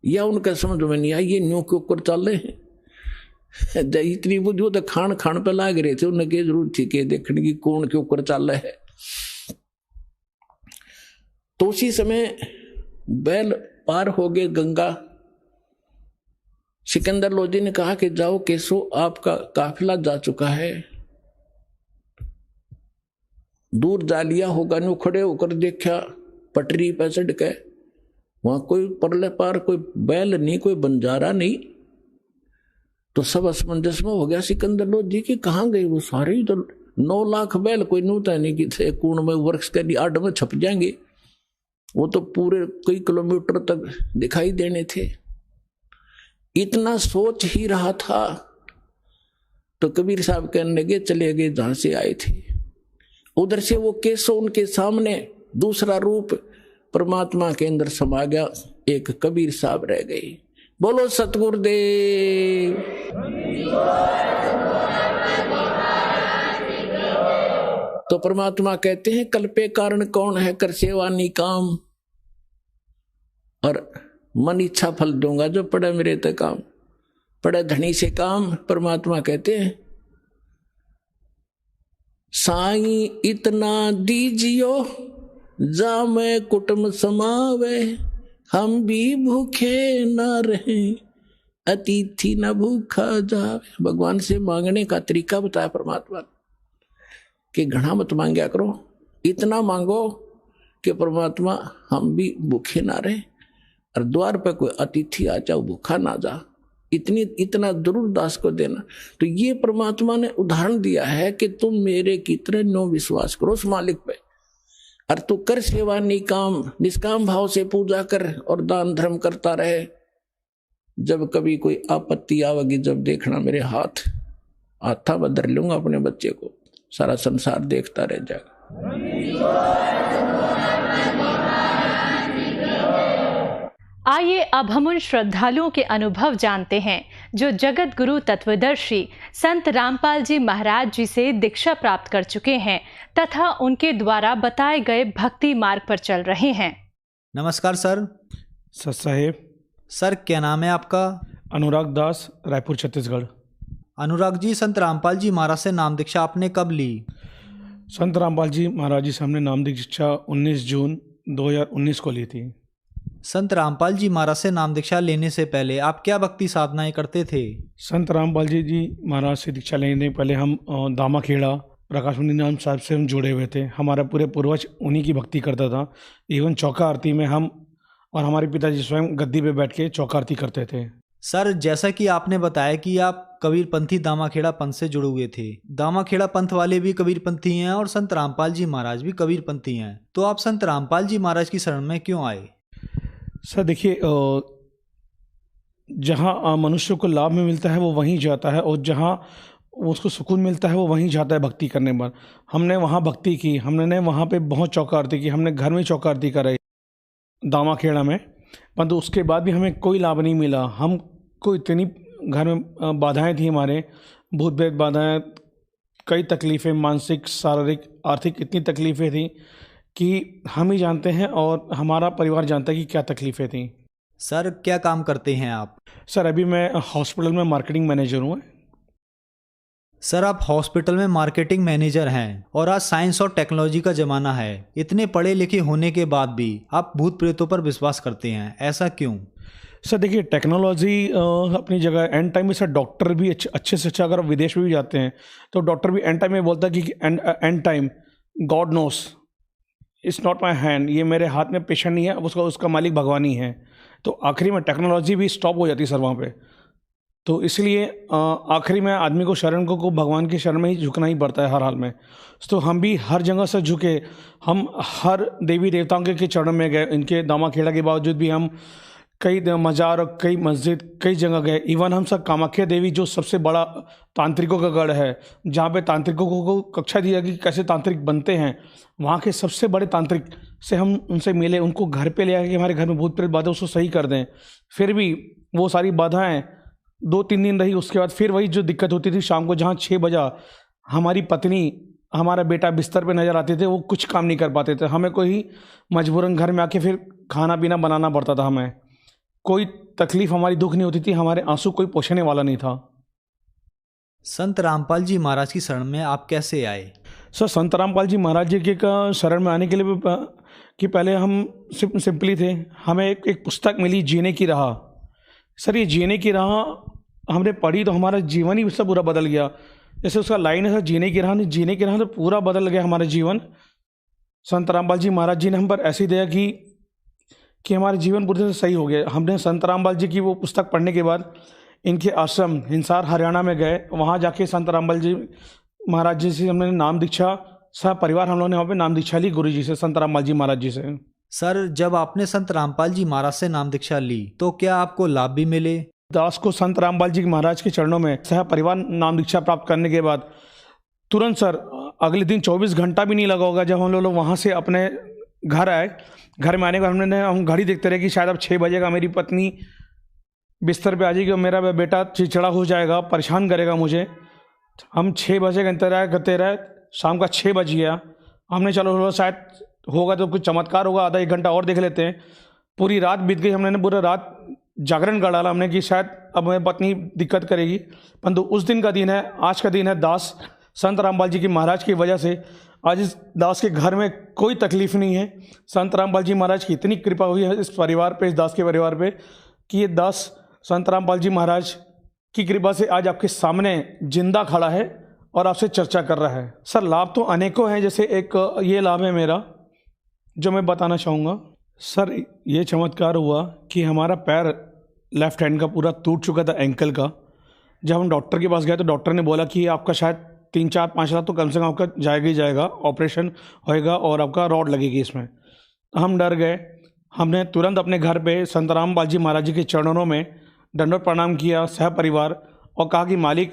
या उनका समझ में नहीं आया ये न्यू के ऊपर चल रहे हैं। इतनी बुद्धि तो खान खान पे लाग रहे थे, उन्हें क्या जरूरत थी कि देखने की कौन के ऊपर चल रहा है। तो उसी समय बैल पार हो गए गंगा। सिकंदर लोधी ने कहा कि जाओ केशव, आपका काफिला जा चुका है। दूर जा लिया होगा, न्यू खड़े होकर देखा पटरी पे चढ़ के, वहां कोई परले पार कोई बैल नहीं, कोई बंजारा नहीं। तो सब असमंजस में हो गया सिकंदर लोधी की, कहाँ गए वो सारे? तो 9 लाख बैल कोई नूता नहीं कि थे कूण में वृक्ष के आड़ में छप जाएंगे, वो तो पूरे कई किलोमीटर तक दिखाई देने थे। इतना सोच ही रहा था तो कबीर साहब कहने लगे चले गए जहां से आए थे। उधर से वो केशव उनके सामने दूसरा रूप परमात्मा के अंदर समा गया, एक कबीर साहब रह गए। बोलो सतगुरुदेव। तो परमात्मा कहते हैं कल्पे कारण कौन है, कर सेवा निकाम, और मन इच्छा फल दूंगा जो पड़े मेरे ते काम, पड़े धनी से काम। परमात्मा कहते हैं साई इतना दीजियो जा मैं कुटुंब समावे, हम भी भूखे न रहे अतिथि न भूखा जावे। भगवान से मांगने का तरीका बताया परमात्मा कि घना मत मांगया करो, इतना मांगो कि परमात्मा हम भी भूखे ना रहे और द्वार पर कोई अतिथि आ जाओ भूखा ना जा, इतना जरूर दास को देना। तो ये परमात्मा ने उदाहरण दिया है कि तुम मेरे की तरह नो विश्वास करो उस मालिक पे, और तू कर सेवा निकाम, निष्काम भाव से पूजा कर और दान धर्म करता रहे। जब कभी कोई आपत्ति आवेगी, जब देखना मेरे हाथा बदर लूंगा अपने बच्चे को, सारा संसार देखता रह जाएगा। आइए अब हम उन श्रद्धालुओं के अनुभव जानते हैं जो जगत गुरु तत्वदर्शी संत रामपाल जी महाराज जी से दीक्षा प्राप्त कर चुके हैं तथा उनके द्वारा बताए गए भक्ति मार्ग पर चल रहे हैं। नमस्कार सर। सत साहेब। सर क्या नाम है आपका? अनुराग दास, रायपुर छत्तीसगढ़। अनुराग जी, संत रामपाल जी महाराज से नाम दीक्षा आपने कब ली? संत रामपाल जी महाराज जी से हमने नाम दीक्षा 19 जून 2019 को ली थी। संत रामपाल जी महाराज से नाम दीक्षा लेने से पहले आप क्या भक्ति साधनाएं करते थे? संत रामपाल जी महाराज से दीक्षा लेने पहले हम दामाखेड़ा प्रकाश नाम साहब से हम जुड़े हुए थे। हमारा पूरे पूर्वज उन्हीं की भक्ति करता था। इवन चौका आरती में हम और हमारे पिताजी स्वयं गद्दी पे बैठ के चौका आरती करते थे। सर जैसा कि आपने बताया कि आप कबीरपंथी दामाखेड़ा पंथ से जुड़े हुए थे, दामाखेड़ा पंथ वाले भी कबीरपंथी हैं और संत रामपाल जी महाराज भी कबीरपंथी हैं, तो आप संत रामपाल जी महाराज की शरण में क्यों आए? सर देखिए, जहाँ मनुष्य को लाभ में मिलता है वो वहीं जाता है, और जहाँ उसको सुकून मिलता है वो वहीं जाता है भक्ति करने पर। हमने वहाँ भक्ति की, हमने वहाँ पे बहुत चौका आरती की, हमने घर में चौका आरती कराई दामाखेड़ा में, परंतु उसके बाद भी हमें कोई लाभ नहीं मिला। हमको इतनी घर में बाधाएं थी, हमारे भूत प्रेत बाधाएं, कई तकलीफ़ें, मानसिक शारीरिक आर्थिक इतनी तकलीफ़ें थी कि हम ही जानते हैं और हमारा परिवार जानता है कि क्या तकलीफ़ें थी। सर क्या काम करते हैं आप? सर अभी मैं हॉस्पिटल में मार्केटिंग मैनेजर हूँ। सर आप हॉस्पिटल में मार्केटिंग मैनेजर हैं और आज साइंस और टेक्नोलॉजी का ज़माना है, इतने पढ़े लिखे होने के बाद भी आप भूत प्रेतों पर विश्वास करते हैं, ऐसा क्यों? सर देखिए, टेक्नोलॉजी अपनी जगह, एंड टाइम में सर डॉक्टर भी अच्छे से अच्छा, अगर विदेश में भी जाते हैं तो डॉक्टर भी एंड टाइम में बोलता है कि and time God knows, it's not my hand, ये मेरे हाथ में पेशेंट नहीं है, उसका मालिक भगवान ही है। तो आखिरी में टेक्नोलॉजी भी स्टॉप हो जाती है सर वहाँ पे। तो इसलिए आखिरी में आदमी को शरण को भगवान की शरण में ही झुकना ही पड़ता है हर हाल में। तो हम भी हर जगह से झुके, हम हर देवी देवताओं के चरण में गए। इनके दामाखेड़ा के बावजूद भी हम कई मज़ार और कई मस्जिद, कई जगह गए। इवन हम सब कामाख्या देवी, जो सबसे बड़ा तांत्रिकों का गढ़ है, जहाँ पे तांत्रिकों को कक्षा दिया कि कैसे तांत्रिक बनते हैं, वहाँ के सबसे बड़े तांत्रिक से हम उनसे मिले, उनको घर पे ले आए कि हमारे घर में भूत प्रेत बाधा उसको सही कर दें। फिर भी वो सारी बाधाएं 2-3 दिन रही। उसके बाद फिर वही जो दिक्कत होती थी, शाम को जहाँ 6 बजा हमारी पत्नी, हमारा बेटा बिस्तर पे नज़र आते थे, वो कुछ काम नहीं कर पाते थे। हमें कोई मजबूरन घर में आके फिर खाना पीना बनाना पड़ता था। हमें कोई तकलीफ, हमारी दुख नहीं होती थी, हमारे आंसू कोई पोंछने वाला नहीं था। संत रामपाल जी महाराज की शरण में आप कैसे आए? सर, संत रामपाल जी महाराज जी के शरण में आने के लिए कि पहले हम सिंपली थे। हमें एक पुस्तक मिली, जीने की राह। सर, ये जीने की राह हमने पढ़ी तो हमारा जीवन ही सब पूरा बदल गया। जैसे उसका लाइन है, सर, जीने की राह तो पूरा बदल गया हमारा जीवन। संत रामपाल जी महाराज जी ने हम पर ऐसी दया कि हमारे जीवन पूरी तरह से सही हो गया। हमने संत रामपाल जी की वो पुस्तक पढ़ने के बाद इनके आश्रम हिसार हरियाणा में गए। वहाँ जाके संत रामपाल जी महाराज जी से हमने नाम दीक्षा, सब परिवार हम लोगों ने वहाँ पे नाम दीक्षा ली गुरु जी से, संत रामपाल जी महाराज जी से। सर, जब आपने संत रामपाल जी महाराज से नाम दीक्षा ली तो क्या आपको लाभ भी मिले? दास को संत रामपाल जी महाराज के चरणों में सह परिवार नाम दीक्षा प्राप्त करने के बाद तुरंत सर अगले दिन 24 घंटा भी नहीं लगा होगा, जब हम लोग वहाँ से अपने घर आए। घर में आने के बाद हम घड़ी देखते रहे कि शायद अब 6 बजेगा, मेरी पत्नी बिस्तर पे आ जाएगी और मेरा बेटा चिड़चिड़ा हो जाएगा, परेशान करेगा मुझे। हम 6 बजे का इंतजार करते रहे। शाम का 6 बज गया। हमने चलो शायद होगा तो कुछ चमत्कार होगा, आधा 1 घंटा और देख लेते हैं। पूरी रात बीत गई। हमने पूरा रात जागरण कर डाला हमने कि शायद अब मेरी पत्नी दिक्कत करेगी। परंतु उस दिन का दिन है, आज का दिन है, दास संत रामपाल जी की महाराज की वजह से आज इस दास के घर में कोई तकलीफ नहीं है। संत रामपाल जी महाराज की इतनी कृपा हुई है इस परिवार पे, इस दास के परिवार पे, कि ये दास संत रामपाल जी महाराज की कृपा से आज आपके सामने जिंदा खड़ा है और आपसे चर्चा कर रहा है। सर, लाभ तो अनेकों हैं। जैसे एक ये लाभ है मेरा जो मैं बताना चाहूँगा। सर, ये चमत्कार हुआ कि हमारा पैर लेफ्ट हैंड का पूरा टूट चुका था, एंकल का। जब हम डॉक्टर के पास गए तो डॉक्टर ने बोला कि आपका शायद 3-4-5 लाख तो कम से कम आपका जाएगा ही जाएगा, ऑपरेशन होएगा और आपका रॉड लगेगी इसमें। हम डर गए। हमने तुरंत अपने घर पे संत रामपाल जी महाराज जी के चरणों में दंडवत प्रणाम किया सह परिवार और कहा कि मालिक,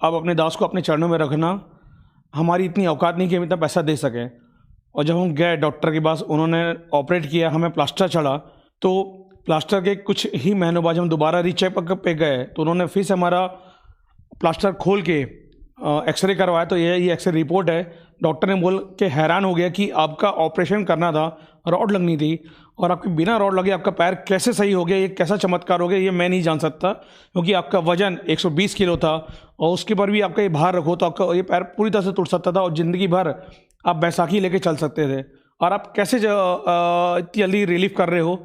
आप अपने दास को अपने चरणों में रखना, हमारी इतनी औकात नहीं कि हम इतना पैसा दे सकें। और जब हम गए डॉक्टर के पास, उन्होंने ऑपरेट किया, हमें प्लास्टर चढ़ा। तो प्लास्टर के कुछ ही महीनों बाद हम दोबारा रीचेकअप पे गए तो उन्होंने फिर से हमारा प्लास्टर खोल के एक्सरे करवाया। तो ये एक्सरे रिपोर्ट है। डॉक्टर ने बोल के हैरान हो गया कि आपका ऑपरेशन करना था, रॉड लगनी थी, और आपके बिना रॉड लगे आपका पैर कैसे सही हो गया, ये कैसा चमत्कार हो गया, ये मैं नहीं जान सकता। क्योंकि आपका वजन 120 किलो था और उसके पर भी आपका ये भार रखो तो आपका ये पैर पूरी तरह से टूट सकता था और ज़िंदगी भर आप बैसाखी लेके चल सकते थे। और आप कैसे इतनी जल्दी रिलीफ कर रहे हो,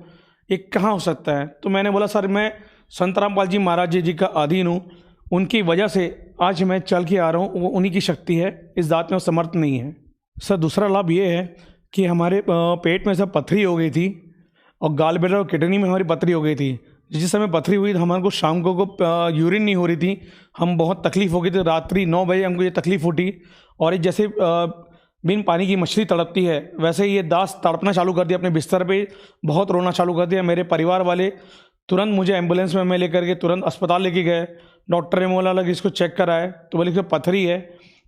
ये कहाँ हो सकता है? तो मैंने बोला, सर, मैं संत रामपाल जी महाराज जी का अधीन हूँ, उनकी वजह से आज मैं चल के आ रहा हूँ, वो उन्हीं की शक्ति है, इस बात में वो समर्थ नहीं है। सर, दूसरा लाभ ये है कि हमारे पेट में सब पथरी हो गई थी और गाल ब्लैडर और किडनी में हमारी पथरी हो गई थी। जिस समय पथरी हुई तो हमारे को शाम को यूरिन नहीं हो रही थी, हम बहुत तकलीफ हो गई थी। रात्रि 9 बजे हमको ये तकलीफ उठी और ये जैसे बिन पानी की मछली तड़पती है वैसे ही ये दास तड़पना चालू कर दिया अपने बिस्तर पे, बहुत रोना चालू कर दिया। मेरे परिवार वाले तुरंत मुझे एम्बुलेंस में लेकर के तुरंत अस्पताल लेके गए। डॉक्टर ने बोला लगा इसको चेक कराए तो बोले कि पथरी है,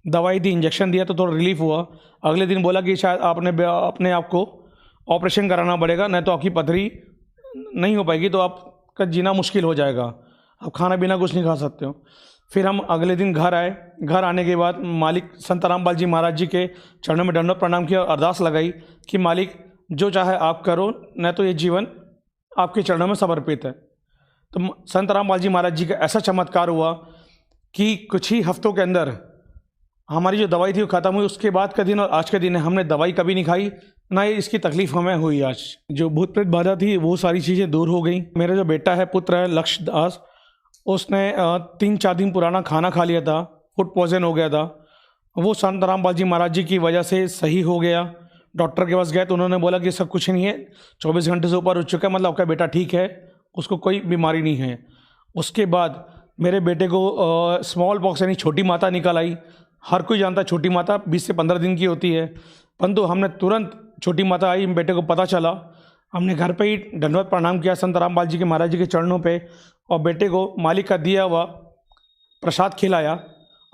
दवाई दी, इंजेक्शन दिया तो थोड़ा रिलीफ हुआ। अगले दिन बोला कि शायद आपने अपने आप को ऑपरेशन कराना पड़ेगा, नहीं तो आपकी पथरी नहीं हो पाएगी, तो आपका जीना मुश्किल हो जाएगा, आप खाना पीना कुछ नहीं खा सकते हो। फिर हम अगले दिन घर आए। घर आने के बाद मालिक संत रामपाल जी महाराज जी के चरणों में दंडवत प्रणाम किया और अरदास लगाई कि मालिक जो चाहे आप करो, नहीं तो ये जीवन आपके चरणों में समर्पित है। तो संत रामपाल जी महाराज जी का ऐसा चमत्कार हुआ कि कुछ ही हफ्तों के अंदर हमारी जो दवाई थी वो ख़त्म हुई। उसके बाद का दिन और आज का दिन है, हमने दवाई कभी नहीं खाई, ना ही इसकी तकलीफ हमें हुई। आज जो भूत प्रेत बाधा थी वो सारी चीज़ें दूर हो गई। मेरा जो बेटा है, पुत्र है लक्ष्य दास, उसने 3-4 दिन पुराना खाना खा लिया था, फूड पॉइजन हो गया था, वो संत रामपाल जी महाराज जी की वजह से सही हो गया। डॉक्टर के पास गए तो उन्होंने बोला कि सब कुछ नहीं है, 24 घंटे से ऊपर हो चुका है, मतलब आपका बेटा ठीक है, उसको कोई बीमारी नहीं है। उसके बाद मेरे बेटे को स्मॉल पॉक्स यानी छोटी माता निकल आई। हर कोई जानता है छोटी माता 20 से 15 दिन की होती है, परंतु हमने तुरंत छोटी माता आई, बेटे को पता चला, हमने घर पे ही दंडवत प्रणाम किया संत रामपाल जी के महाराज जी के चरणों पे, और बेटे को मालिक का दिया हुआ प्रसाद खिलाया।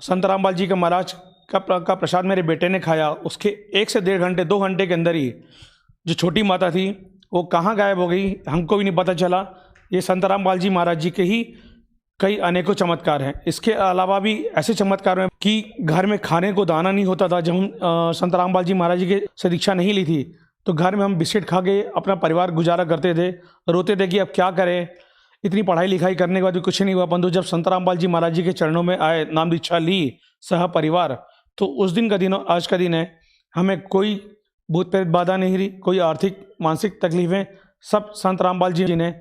संत रामपाल जी के महाराज का प्रसाद मेरे बेटे ने खाया। उसके 1 से 1.5 घंटे 2 घंटे के अंदर ही जो छोटी माता थी वो कहाँ गायब हो गई, हमको भी नहीं पता चला। ये संत रामपाल जी महाराज जी के ही कई अनेकों चमत्कार हैं। इसके अलावा भी ऐसे चमत्कार हैं कि घर में खाने को दाना नहीं होता था। जब हम संत रामपाल जी महाराज जी के से दीक्षा नहीं ली थी तो घर में हम बिस्किट खा के अपना परिवार गुजारा करते थे, रोते थे कि अब क्या करें, इतनी पढ़ाई लिखाई करने के बाद भी कुछ नहीं हुआ। परंतु जब संत रामपाल जी महाराज जी के चरणों में आए, नाम दीक्षा ली सह परिवार, तो उस दिन का दिन आज का दिन है। हमें कोई भूत प्रेत बाधा नहीं रही, कोई आर्थिक मानसिक तकलीफें सब संत रामपाल जी ने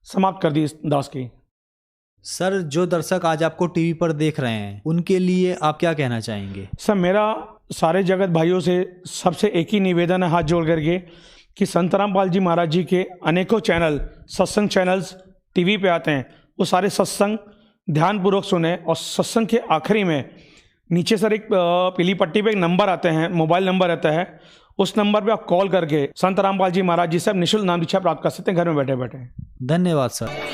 समाप्त कर दी इस दास की। सर, जो दर्शक आज आपको टीवी पर देख रहे हैं उनके लिए आप क्या कहना चाहेंगे? सर, मेरा सारे जगत भाइयों से सबसे एक ही निवेदन है हाथ जोड़ करके कि संत रामपाल जी महाराज जी के अनेकों चैनल, सत्संग चैनल्स टीवी पे आते हैं, वो सारे सत्संग ध्यानपूर्वक सुने। और सत्संग के आखिरी में नीचे सर एक पीली पट्टी पे एक नंबर आते हैं, मोबाइल नंबर रहता है, उस नंबर पे आप कॉल करके संत रामपाल जी महाराज जी से आप निःशुल्क नाम दीक्षा प्राप्त कर सकते हैं घर में बैठे बैठे। धन्यवाद सर।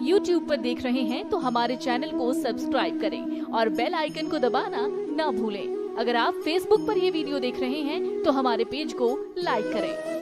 YouTube पर देख रहे हैं तो हमारे चैनल को सब्सक्राइब करें और बेल आइकन को दबाना ना भूलें। अगर आप Facebook पर ये वीडियो देख रहे हैं तो हमारे पेज को लाइक करें।